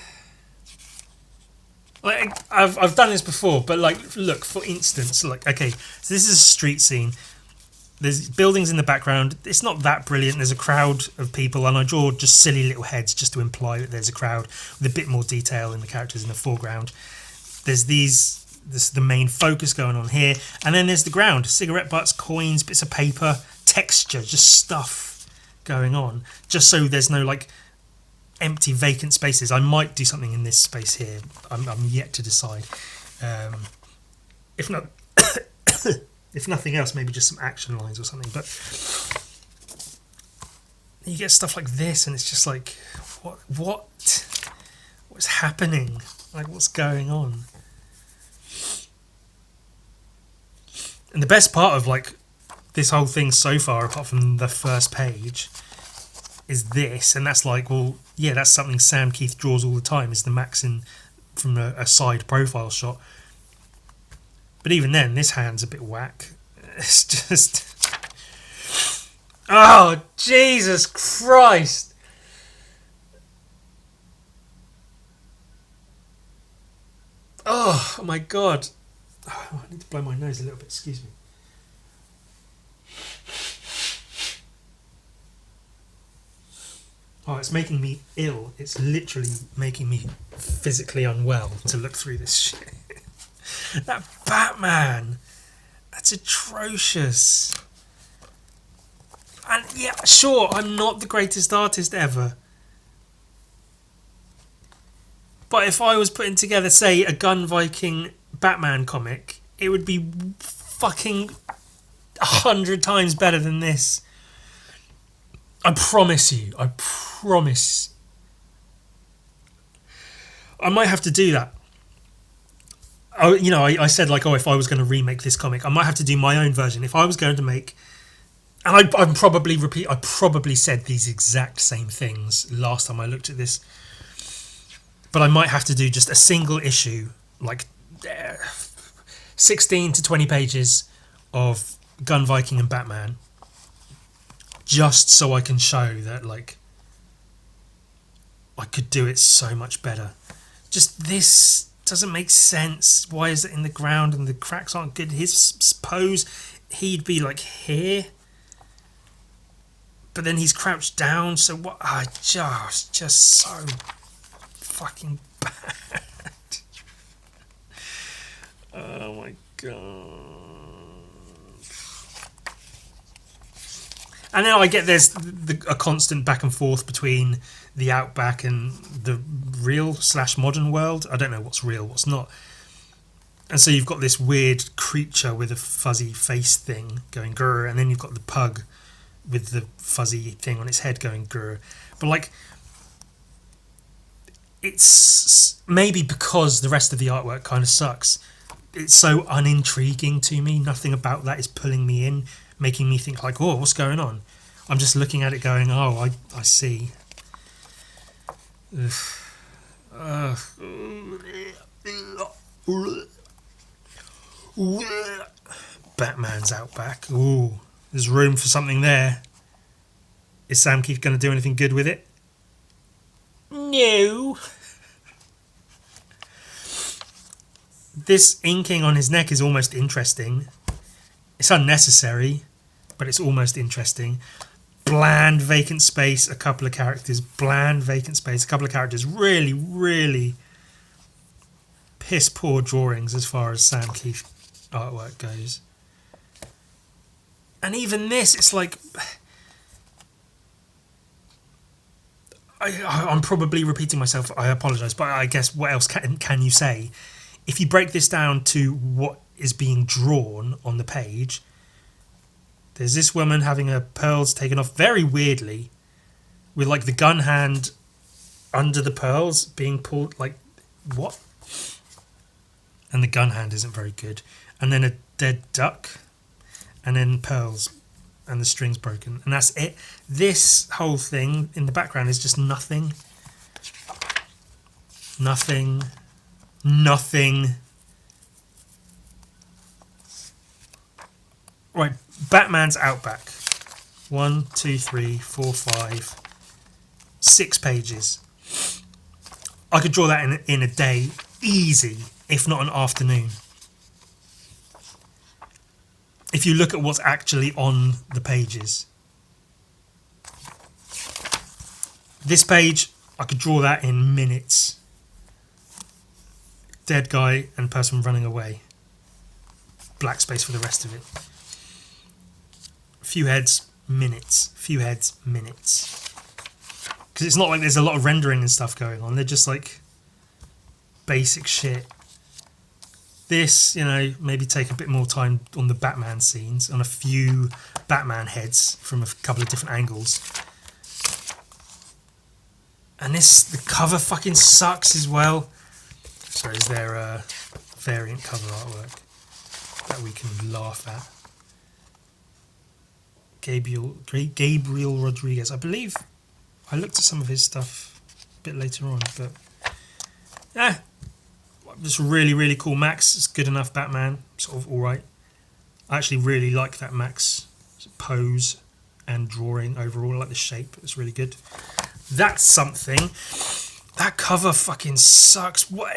Like, I've done this before, but like, look, for instance, like, okay, so this is a street scene. There's buildings in the background. It's not that brilliant. There's a crowd of people, and I draw just silly little heads just to imply that there's a crowd with a bit more detail in the characters in the foreground. There's this is the main focus going on here, and then there's the ground: cigarette butts, coins, bits of paper, texture, just stuff going on. Just so there's no like empty vacant spaces. I might do something in this space here. I'm yet to decide. If not. If nothing else, maybe just some action lines or something. But you get stuff like this, and it's just like, what's happening? Like, what's going on? And the best part of like this whole thing so far, apart from the first page, is this, and that's like, well, yeah, that's something Sam Keith draws all the time, is the Max in from a side profile shot. But even then, this hand's a bit whack. It's just, oh Jesus Christ! Oh my God! Oh, I need to blow my nose a little bit. Excuse me. Oh, it's making me ill. It's literally making me physically unwell to look through this shit. That Batman! That's atrocious. And yeah, sure, I'm not the greatest artist ever. But if I was putting together, say, a Gun Viking Batman comic, it would be fucking 100 times better than this. I promise you. I promise. I might have to do that. Oh, you know, I said like, oh, if I was going to remake this comic, I might have to do my own version. If I was going to make, and I probably said these exact same things last time I looked at this, but I might have to do just a single issue, like 16 to 20 pages of Gun Viking and Batman, just so I can show that like I could do it so much better. Just this doesn't make sense. Why is it in the ground and the cracks aren't good? His pose, he'd be like here, but then he's crouched down. So what? Just so fucking bad. Oh my God. And then I get there's a constant back and forth between the Outback and the real/modern world. I don't know what's real, what's not. And so you've got this weird creature with a fuzzy face thing going grr, and then you've got the pug with the fuzzy thing on its head going grr. But like, it's maybe because the rest of the artwork kind of sucks. It's so unintriguing to me. Nothing about that is pulling me in, making me think like, oh, what's going on? I'm just looking at it going, oh, I see. Batman's Outback. Ooh, there's room for something there. Is Sam Keith going to do anything good with it? No. This inking on his neck is almost interesting. It's unnecessary, but it's almost interesting. Bland vacant space, a couple of characters. Bland vacant space, a couple of characters. Really, really piss poor drawings as far as Sam Keith artwork goes. And even this, it's like, I'm probably repeating myself. I apologise, but I guess what else can you say? If you break this down to what is being drawn on the page, there's this woman having her pearls taken off very weirdly, with like the gun hand under the pearls being pulled. Like, what? And the gun hand isn't very good. And then a dead duck, and then pearls, and the string's broken, and that's it. This whole thing in the background is just nothing. Nothing. Right, Batman's Outback. 1, 2, 3, 4, 5, 6 pages. I could draw that in a day, easy, if not an afternoon. If you look at what's actually on the pages. This page, I could draw that in minutes. Dead guy and person running away. Black space for the rest of it. Few heads, minutes. Few heads, minutes. Because it's not like there's a lot of rendering and stuff going on. They're just like basic shit. This, you know, maybe take a bit more time on the Batman scenes, on a few Batman heads from a couple of different angles. And the cover fucking sucks as well. So is there a variant cover artwork? that we can laugh at. Gabriel Rodriguez. I believe I looked at some of his stuff a bit later on, but yeah, just really, really cool. Max is good enough. Batman, sort of alright. I actually really like that Max pose and drawing overall. I like the shape. It's really good. That's something. That cover fucking sucks. What?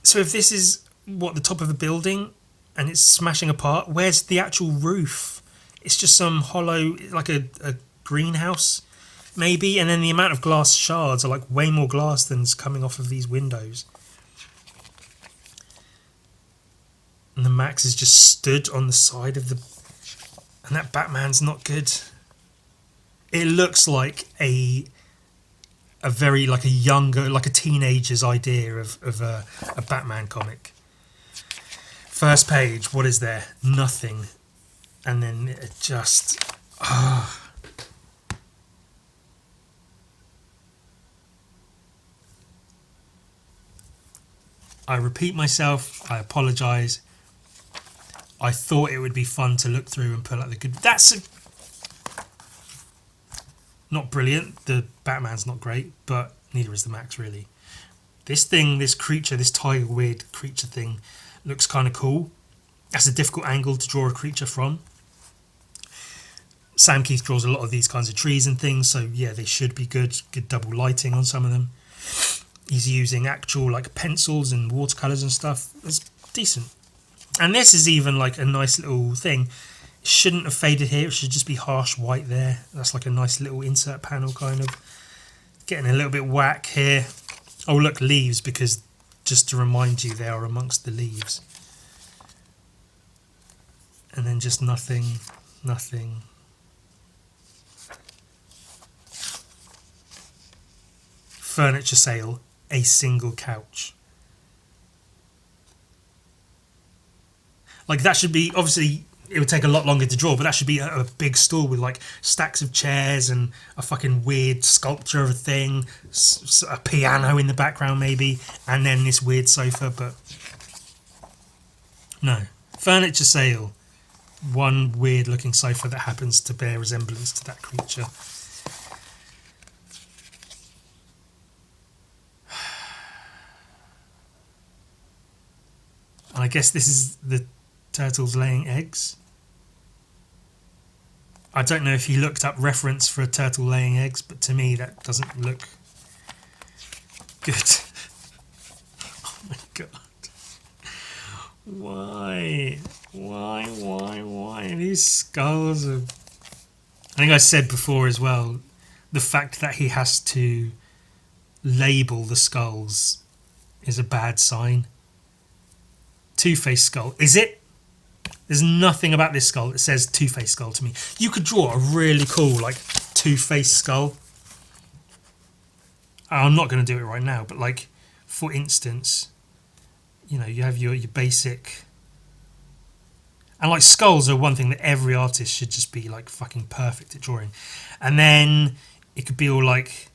So if this is what the top of a building and it's smashing apart, where's the actual roof? It's just some hollow, like a greenhouse maybe, and then the amount of glass shards are like way more glass than's coming off of these windows. And the Max is just stood on the side of the... And that Batman's not good. It looks like a very, like a younger, like a teenager's idea of a Batman comic. First page, what is there? Nothing. And then it just... I repeat myself, I apologise. I thought it would be fun to look through and pull out the good... not brilliant. The Batman's not great, but neither is the Max, really. This thing, this creature, this tiger weird creature thing looks kind of cool. That's a difficult angle to draw a creature from. Sam Keith draws a lot of these kinds of trees and things, so yeah, they should be good. Good double lighting on some of them. He's using actual like pencils and watercolours and stuff. It's decent. And this is even like a nice little thing. It shouldn't have faded here. It should just be harsh white there. That's like a nice little insert panel kind of. Getting a little bit whack here. Oh look, leaves, because just to remind you they are amongst the leaves. And then just nothing. Furniture sale, a single couch. Like that should be, obviously it would take a lot longer to draw, but that should be a big store with like stacks of chairs and a fucking weird sculpture of a thing, a piano in the background maybe, and then this weird sofa, but no. Furniture sale, one weird looking sofa that happens to bear resemblance to that creature. And I guess this is the turtles laying eggs. I don't know if he looked up reference for a turtle laying eggs, but to me that doesn't look good. Oh my god. Why? These skulls are... I think I said before as well, the fact that he has to label the skulls is a bad sign. Two-Face skull. Is it? There's nothing about this skull that says Two-Face skull to me. You could draw a really cool, like, Two-Face skull. I'm not going to do it right now, but, like, for instance, you know, you have your basic... And, like, skulls are one thing that every artist should just be, like, fucking perfect at drawing. And then it could be all, like,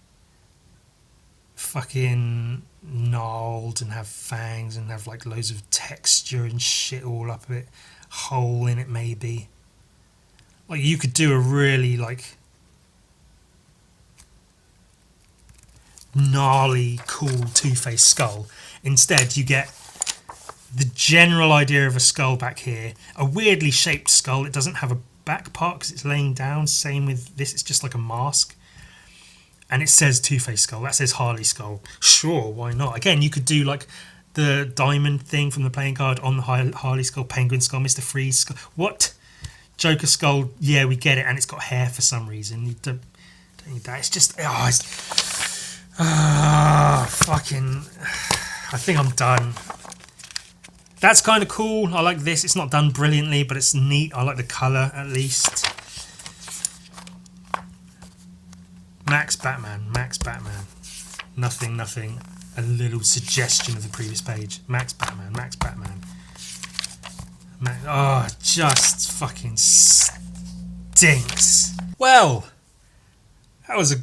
fucking... gnarled and have fangs and have like loads of texture and shit all up it, hole in it maybe. Like you could do a really like gnarly cool Two-Face skull. Instead you get the general idea of a skull back here, a weirdly shaped skull. It doesn't have a back part because it's laying down. Same with this, it's just like a mask. And it says Two-Face skull. That says Harley skull. Sure, why not? Again, you could do like the diamond thing from the playing card on the Harley skull, Penguin skull, Mr. Freeze skull. What? Joker skull, yeah, we get it. And it's got hair for some reason. You don't need that. It's just... fucking... I think I'm done. That's kind of cool. I like this. It's not done brilliantly, but it's neat. I like the colour, at least. Max Batman. Nothing. A little suggestion of the previous page. Max Batman. Oh, just fucking stinks. Well, that was a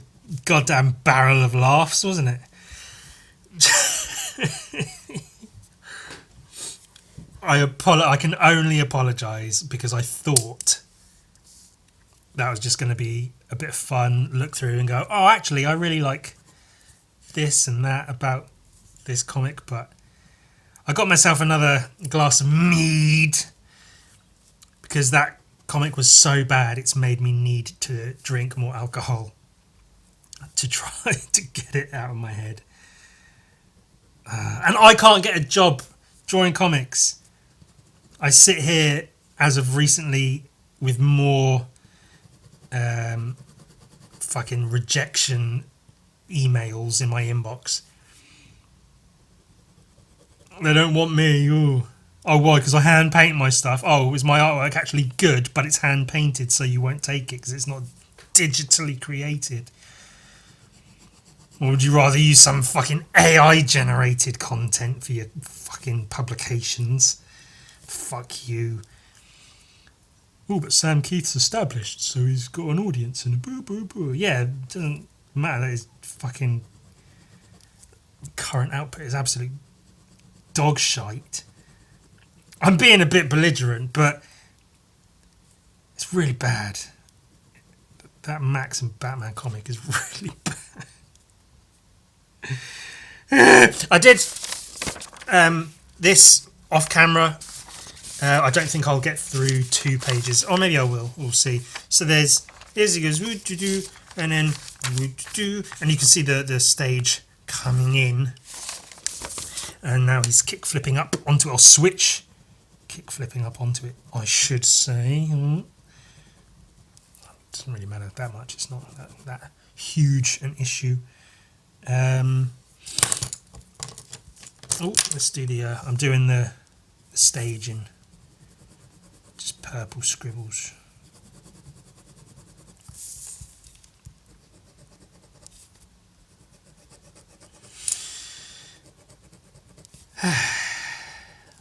goddamn barrel of laughs, wasn't it? I can only apologise because I thought that was just going to be a bit of fun, look through and go, oh, actually, I really like this and that about this comic, but I got myself another glass of mead because that comic was so bad it's made me need to drink more alcohol to try to get it out of my head. And I can't get a job drawing comics. I sit here as of recently with more fucking rejection emails in my inbox. They don't want me. Ooh. Oh, why? Because I hand paint my stuff. Oh, is my artwork actually good, but it's hand painted, so you won't take it because it's not digitally created? Or would you rather use some fucking AI generated content for your fucking publications? Fuck you. Oh, but Sam Keith's established, so he's got an audience and a boo boo boo. Yeah, it doesn't matter that his fucking current output is absolute dog shite. I'm being a bit belligerent, but it's really bad. That Max and Batman comic is really bad. I did this off camera. I don't think I'll get through 2 pages, or maybe I will. We'll see. So here's he goes, and then and you can see the stage coming in, and now he's kick flipping up onto it, or switch kick flipping up onto it, I should say. Doesn't really matter that much. It's not that huge an issue. Let's do the. I'm doing the stage in just purple scribbles.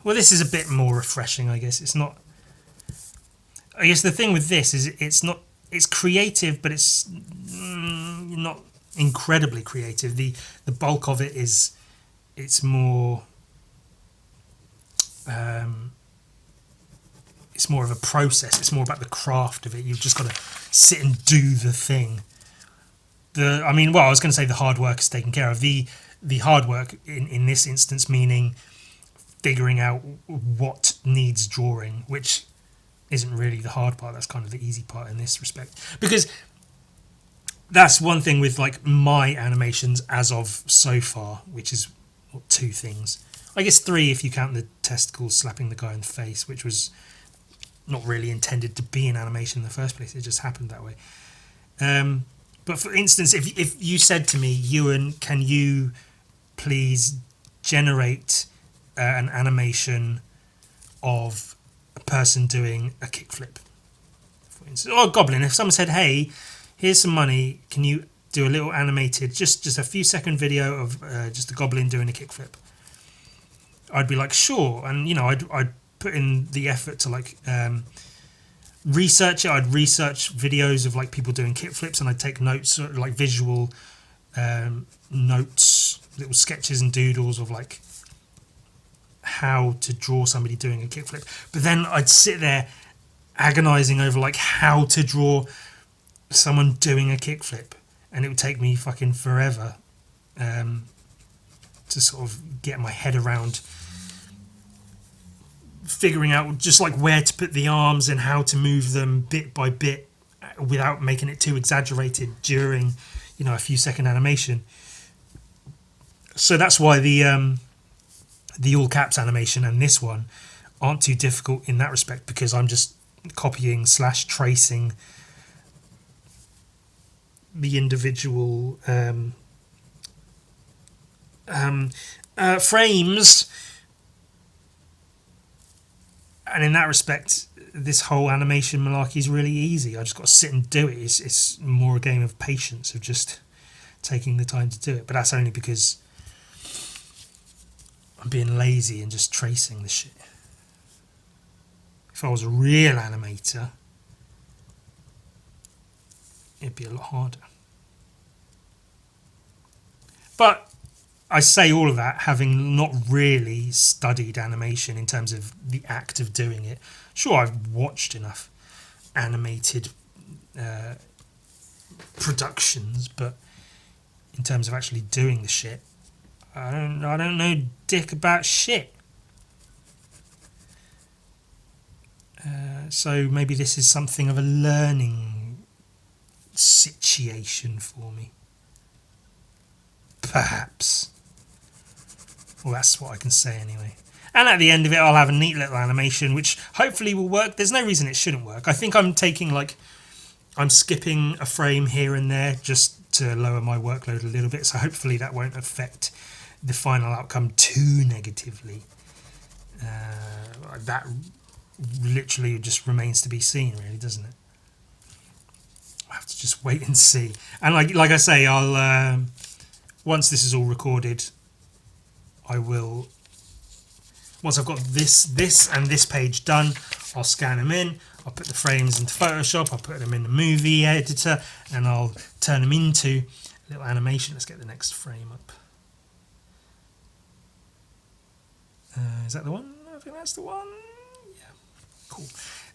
Well, this is a bit more refreshing, I guess. It's not. I guess the thing with this is it's not. It's creative, but it's not incredibly creative. The bulk of it is. It's more. It's more of a process. It's more about the craft of it. You've just got to sit and do the thing. I was going to say the hard work is taken care of. The hard work in this instance meaning figuring out what needs drawing, which isn't really the hard part. That's kind of the easy part in this respect, because that's one thing with like my animations as of so far, which is 2 things. I guess 3 if you count the testicles slapping the guy in the face, which was not really intended to be an animation in the first place. It just happened that way. But for instance, if you said to me, Ewan, can you please generate an animation of a person doing a kickflip, for instance, or a goblin. If someone said, hey, here's some money, can you do a little animated, just a few second video of just a goblin doing a kickflip, I'd be like, sure. And I'd put in the effort to like research it. I'd research videos of like people doing kickflips, and I'd take notes, like visual notes, little sketches and doodles of like how to draw somebody doing a kickflip. But then I'd sit there agonizing over like how to draw someone doing a kickflip, and it would take me fucking forever to sort of get my head around figuring out just like where to put the arms and how to move them bit by bit without making it too exaggerated during a few second animation. So that's why the all caps animation and this one aren't too difficult in that respect, because I'm just copying / tracing the individual frames, and in that respect this whole animation malarkey is really easy. I just got to sit and do it. It's more a game of patience, of just taking the time to do it, but that's only because I'm being lazy and just tracing the shit. If I was a real animator, it'd be a lot harder. But I say all of that having not really studied animation in terms of the act of doing it. Sure, I've watched enough animated productions, but in terms of actually doing the shit, I don't know dick about shit. So maybe this is something of a learning situation for me. Perhaps. Well, that's what I can say anyway. And at the end of it, I'll have a neat little animation, which hopefully will work. There's no reason it shouldn't work. I think I'm skipping a frame here and there just to lower my workload a little bit. So hopefully that won't affect the final outcome too negatively. That literally just remains to be seen, really, doesn't it? I have to just wait and see. And like I say, I'll once this is all recorded, I will. Once I've got this and this page done, I'll scan them in. I'll put the frames into Photoshop. I'll put them in the movie editor, and I'll turn them into a little animation. Let's get the next frame up. Is that the one? I think that's the one. Yeah, cool.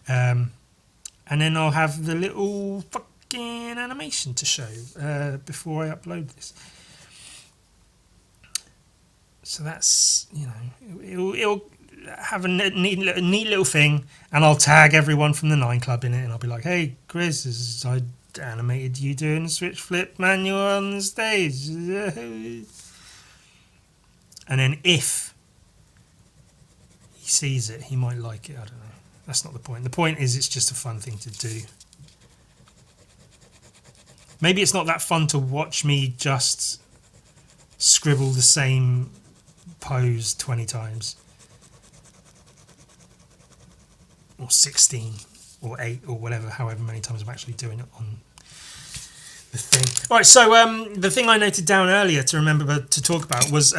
And then I'll have the little fucking animation to show before I upload this. So that's, it'll have a neat little thing, and I'll tag everyone from the 9 Club in it, and I'll be like, hey, Chris, I animated you doing a switch flip manual on the stage. And then if he sees it, he might like it. I don't know. That's not the point. The point is it's just a fun thing to do. Maybe it's not that fun to watch me just scribble the same pose 20 times. Or 16 or 8 or whatever, however many times I'm actually doing it on the thing. Alright, so the thing I noted down earlier to remember to talk about was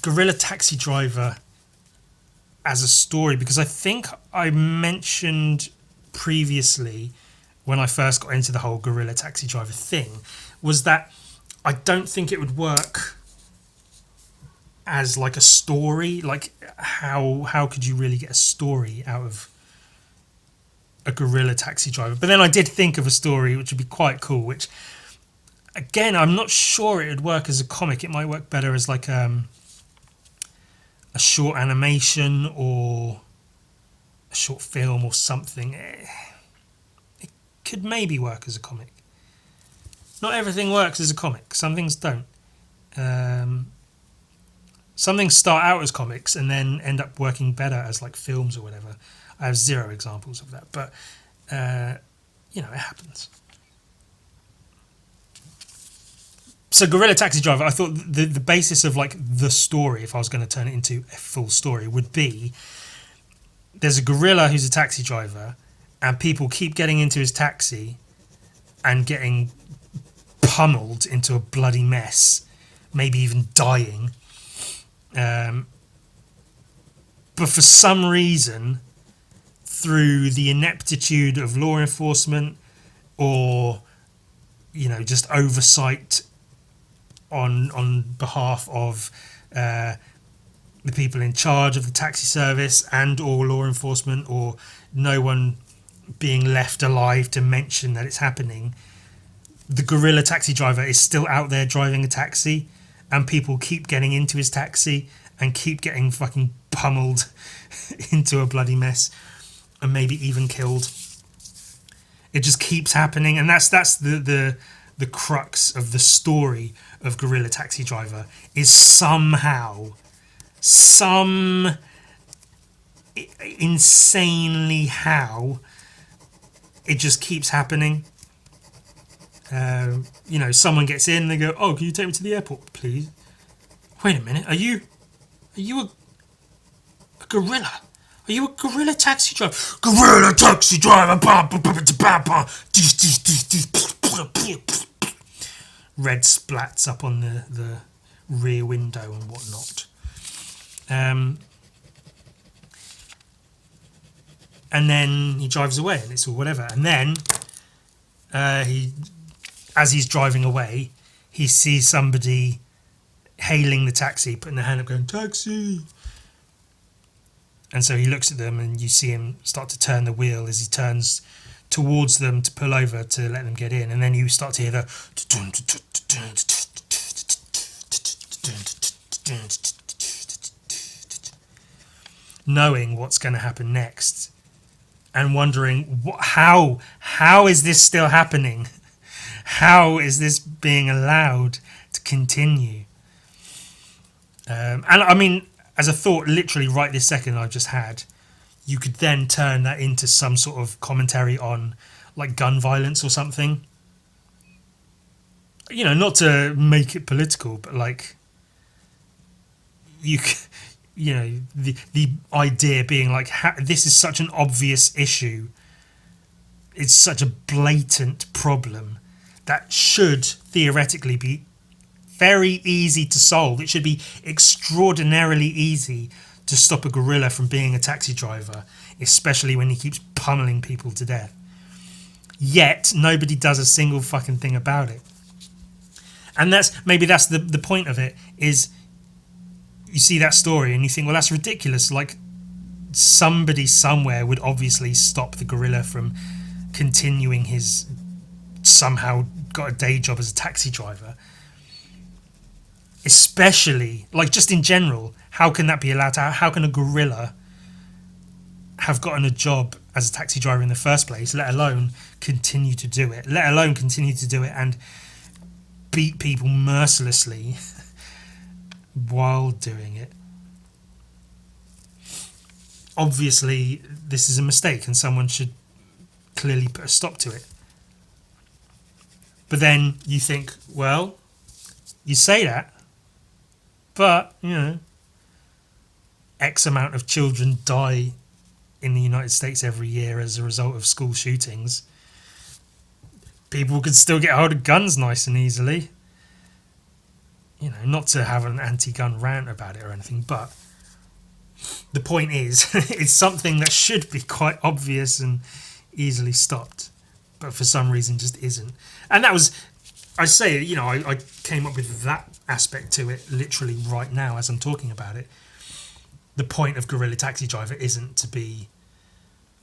Gorilla Taxi Driver as a story, because I think I mentioned previously when I first got into the whole Gorilla Taxi Driver thing was that I don't think it would work as like a story. Like how could you really get a story out of a Gorilla Taxi Driver? But then I did think of a story which would be quite cool, which again I'm not sure it would work as a comic. It might work better as like a short animation or a short film or something. It could maybe work as a comic. Not everything works as a comic. Some things don't. Some things start out as comics and then end up working better as like films or whatever. I have 0 examples of that, but it happens. So Gorilla Taxi Driver, I thought the basis of like the story, if I was going to turn it into a full story, would be there's a gorilla who's a taxi driver, and people keep getting into his taxi and getting pummeled into a bloody mess, maybe even dying. But for some reason, through the ineptitude of law enforcement or just oversight on behalf of the people in charge of the taxi service and or law enforcement, or no one being left alive to mention that it's happening, the gorilla taxi driver is still out there driving a taxi, and people keep getting into his taxi and keep getting fucking pummeled into a bloody mess and maybe even killed. It just keeps happening, and that's the crux of the story of Gorilla Taxi Driver, is somehow insanely how it just keeps happening. Someone gets in, they go, oh, can you take me to the airport, please? Wait a minute, are you a gorilla? Are you a gorilla taxi driver? Gorilla taxi driver! Red splats up on the rear window and whatnot. And then he drives away and it's all whatever. And then as he's driving away, he sees somebody hailing the taxi, putting their hand up going, taxi. And so he looks at them and you see him start to turn the wheel as he turns towards them to pull over to let them get in. And then you start to hear the knowing what's going to happen next and wondering how is this still happening? How is this being allowed to continue? And I mean, as a thought, literally right this second I've just had, you could then turn that into some sort of commentary on like gun violence or something. You know, not to make it political, but like the idea being like, this is such an obvious issue. It's such a blatant problem that should theoretically be very easy to solve. It should be extraordinarily easy to stop a gorilla from being a taxi driver, especially when he keeps pummeling people to death. Yet nobody does a single fucking thing about it. And that's the point of it, is you see that story and you think, well, that's ridiculous. Like, somebody somewhere would obviously stop the gorilla from continuing his somehow got a day job as a taxi driver. Especially, like, just in general, how can that be allowed to happen? How can a gorilla have gotten a job as a taxi driver in the first place, let alone continue to do it and beat people mercilessly while doing it? Obviously, this is a mistake and someone should clearly put a stop to it. But then you think, well, you say that, but, you know, X amount of children die in the United States every year as a result of school shootings. People could still get hold of guns nice and easily. You know, not to have an anti-gun rant about it or anything, but the point is, it's something that should be quite obvious and easily stopped, but for some reason just isn't. And that was, I say, you know, I came up with that aspect to it literally right now as I'm talking about it. The point of Gorilla Taxi Driver isn't to be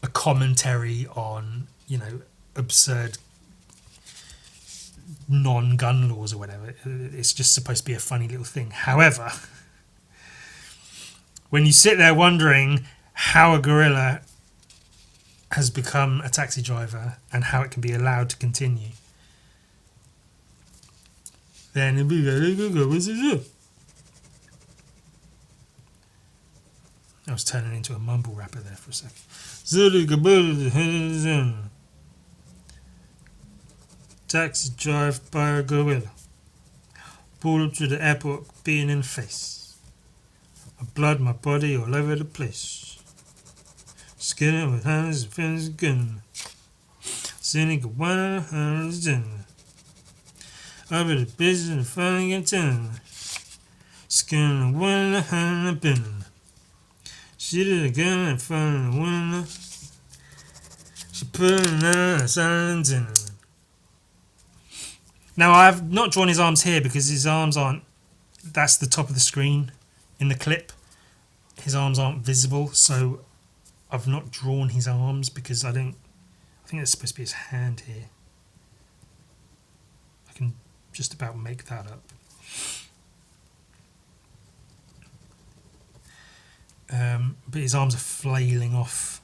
a commentary on, you know, absurd non-gun laws or whatever. It's just supposed to be a funny little thing. However, when you sit there wondering how a gorilla has become a taxi driver and how it can be allowed to continue, then it'll be very good. I was turning into a mumble rapper there for a second. Taxi drive by a gorilla. Pulled up to the airport, being in the face. I blood my body all over the place. Skinning with hands and fingers and gun. Sitting at 100. Over the business and finally get done. Skinning 100 bin. She did again and found a winner. She put it on a silent dinner. Now, I've not drawn his arms here because his arms aren't... That's the top of the screen in the clip. His arms aren't visible, so I've not drawn his arms because I think it's supposed to be his hand here. I can just about make that up. But his arms are flailing off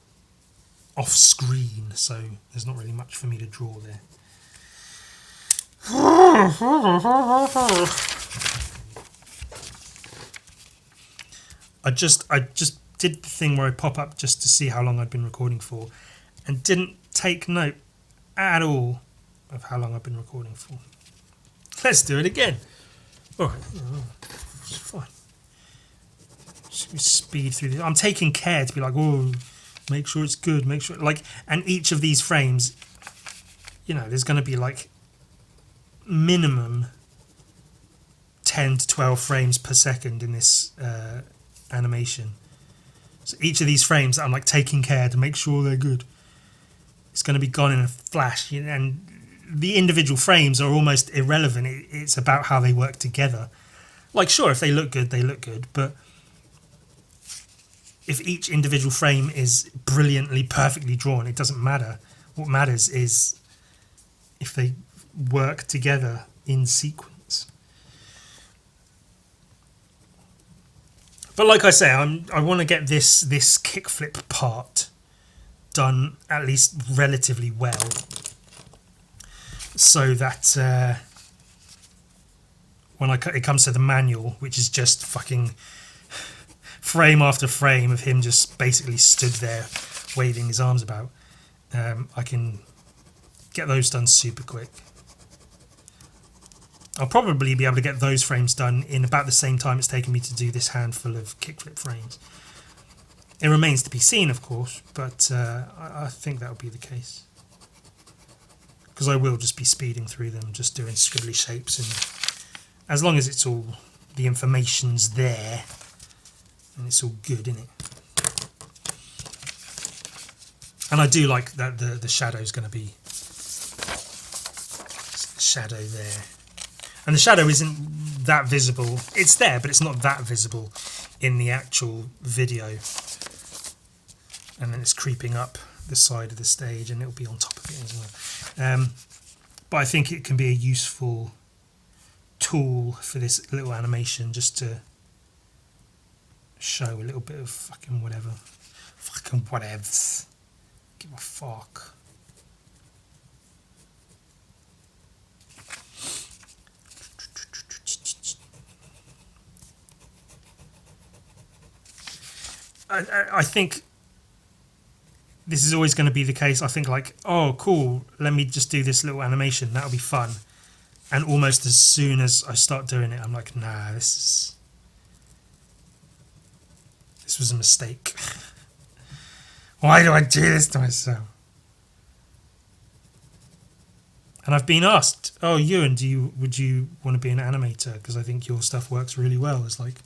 screen, so there's not really much for me to draw there. I just did the thing where I pop up just to see how long I'd been recording for, and didn't take note at all of how long I've been recording for. Let's do it again. Alright, it's fine. Just speed through this. I'm taking care to be like, oh, make sure it's good, make sure, like, and each of these frames, you know, there's going to be like minimum 10 to 12 frames per second in this animation. So each of these frames, I'm like taking care to make sure they're good. It's going to be gone in a flash, you know, and the individual frames are almost irrelevant. It's about how they work together. Like, sure, if they look good, they look good, but if each individual frame is brilliantly, perfectly drawn, it doesn't matter. What matters is if they work together in sequence. But like I say, I want to get this kickflip part done at least relatively well, so that when it comes to the manual, which is just fucking frame after frame of him just basically stood there waving his arms about, I can get those done super quick. I'll probably be able to get those frames done in about the same time it's taken me to do this handful of kickflip frames. It remains to be seen, of course, but I think that'll be the case. Because I will just be speeding through them, just doing scribbly shapes, and as long as it's all, the information's there, and it's all good, innit? And I do like that the shadow's going to be shadow there. And the shadow isn't that visible. It's there, but it's not that visible in the actual video. And then it's creeping up the side of the stage, and it'll be on top of it as well. But I think it can be a useful tool for this little animation, just to show a little bit of fucking whatever. Fucking whatevs. Give a fuck. I think this is always going to be the case. I think, like, oh, cool, let me just do this little animation. That'll be fun. And almost as soon as I start doing it, I'm like, nah, this was a mistake. Why do I do this to myself? And I've been asked, oh, Ewan, would you want to be an animator? Because I think your stuff works really well as, like,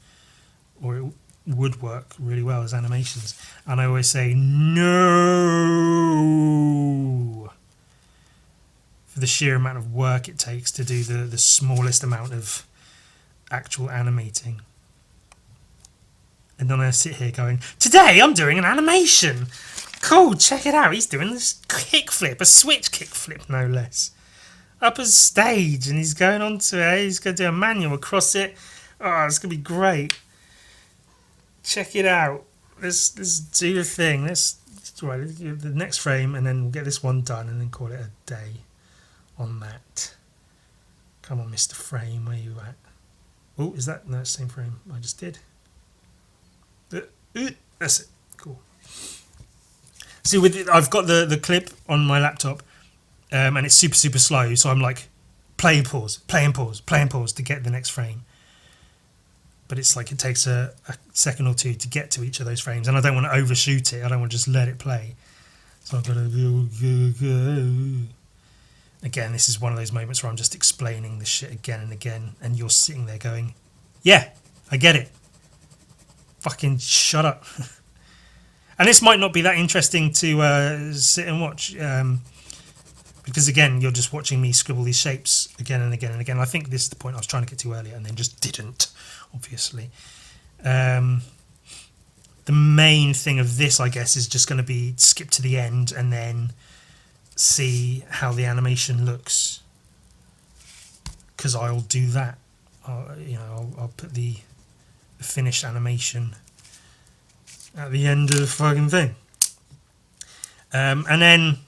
or it would work really well as animations. And I always say no, for the sheer amount of work it takes to do the smallest amount of actual animating. And then I sit here going, today I'm doing an animation. Cool, check it out. He's doing this kickflip, a switch kickflip, no less. Up a stage, and he's going on to it. He's going to do a manual across it. Oh, it's going to be great. Check it out. Let's do the do the next frame, and then we'll get this one done, and then call it a day on that. Come on, Mr. Frame, where you at? Oh, is that no same frame I just did? That's it. Cool. See, I've got the clip on my laptop, and it's super slow. So I'm like, play and pause to get the next frame. But it's like it takes a second or two to get to each of those frames, and I don't want to overshoot it. I don't want to just let it play. So I've got to go. Again, this is one of those moments where I'm just explaining the shit again and again, and you're sitting there going, yeah, I get it. Fucking shut up. And this might not be that interesting to sit and watch, because again, you're just watching me scribble these shapes again and again and again. I think this is the point I was trying to get to earlier, and then just didn't, obviously. The main thing of this, I guess, is just going to be skip to the end and then see how the animation looks, because I'll do that. I'll put the finished animation at the end of the fucking thing, and then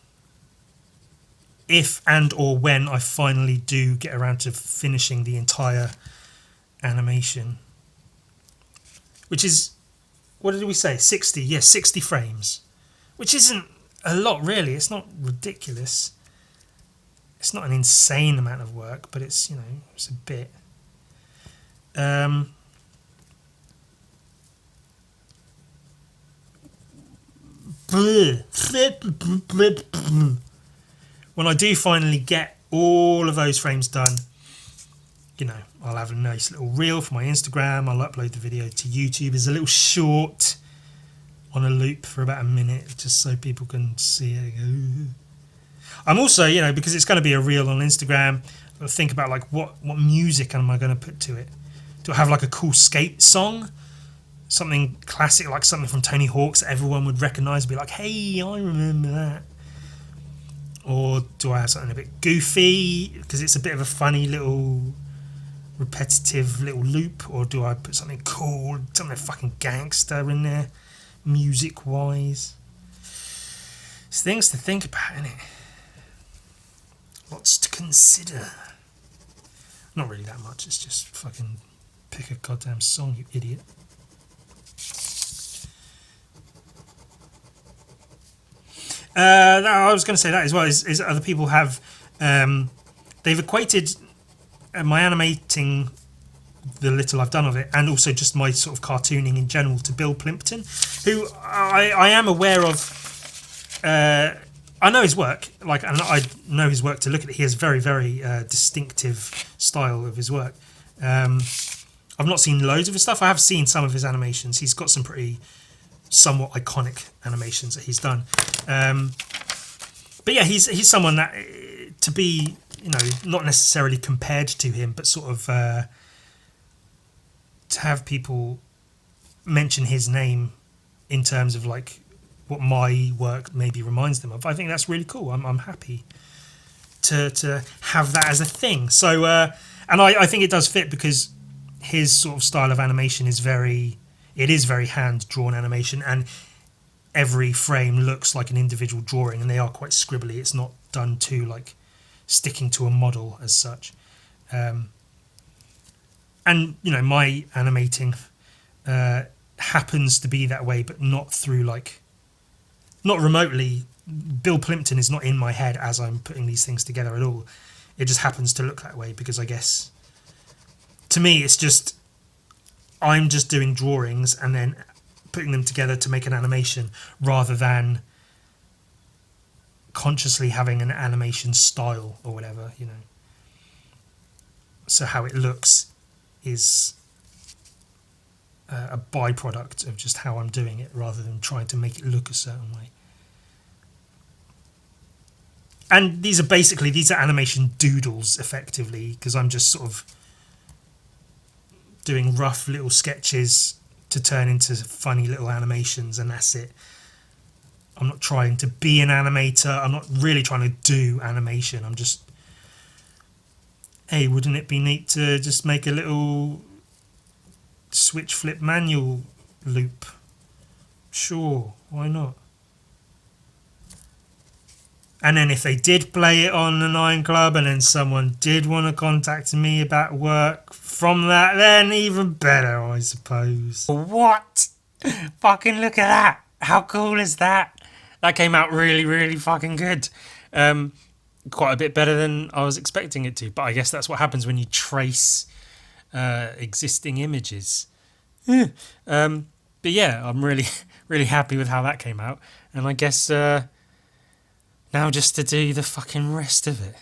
if and or when I finally do get around to finishing the entire animation, which is, what did we say, 60? Yeah, 60 frames, which isn't a lot really. It's not ridiculous, it's not an insane amount of work, but it's, it's a bit. When I do finally get all of those frames done, I'll have a nice little reel for my Instagram. I'll upload the video to YouTube as a little short on a loop for about a minute, just so people can see it. I'm also, because it's going to be a reel on Instagram, I'll think about like what music am I going to put to it. Do I have like a cool skate song? Something classic, like something from Tony Hawk's that everyone would recognise and be like, hey, I remember that. Or do I have something a bit goofy because it's a bit of a funny little repetitive little loop? Or do I put something cool, something fucking gangster in there, music wise? It's things to think about, innit? Lots to consider. Not really that much, it's just fucking pick a goddamn song, you idiot. I was going to say that as well, is other people have, they've equated my animating, the little I've done of it, and also just my sort of cartooning in general, to Bill Plimpton, who I am aware of. I know his work, and I know his work to look at it. He has very, very distinctive style of his work. I've not seen loads of his stuff. I have seen some of his animations. He's got some pretty somewhat iconic animations that he's done. But yeah, he's someone that, to be, not necessarily compared to him, but sort of to have people mention his name in terms of like what my work maybe reminds them of. I think that's really cool. I'm happy to have that as a thing. So and I think it does fit, because his sort of style of animation is very hand drawn animation, and every frame looks like an individual drawing, and they are quite scribbly. It's not done to like sticking to a model as such. And my animating happens to be that way, but not through not remotely. Bill Plimpton is not in my head as I'm putting these things together at all. It just happens to look that way, because I guess to me it's just, I'm just doing drawings and then putting them together to make an animation, rather than consciously having an animation style or whatever, So how it looks is a byproduct of just how I'm doing it, rather than trying to make it look a certain way. And these are animation doodles, effectively, because I'm just sort of doing rough little sketches to turn into funny little animations, and that's it. I'm not trying to be an animator. I'm not really trying to do animation. I'm just, hey, wouldn't it be neat to just make a little switch flip manual loop? Sure, why not? And then if they did play it on the Nine Club, and then someone did want to contact me about work from that, then even better, I suppose. What? Fucking look at that. How cool is that? That came out really, really fucking good. Quite a bit better than I was expecting it to. But I guess that's what happens when you trace existing images. But yeah, I'm really, really happy with how that came out. And I guess now just to do the fucking rest of it.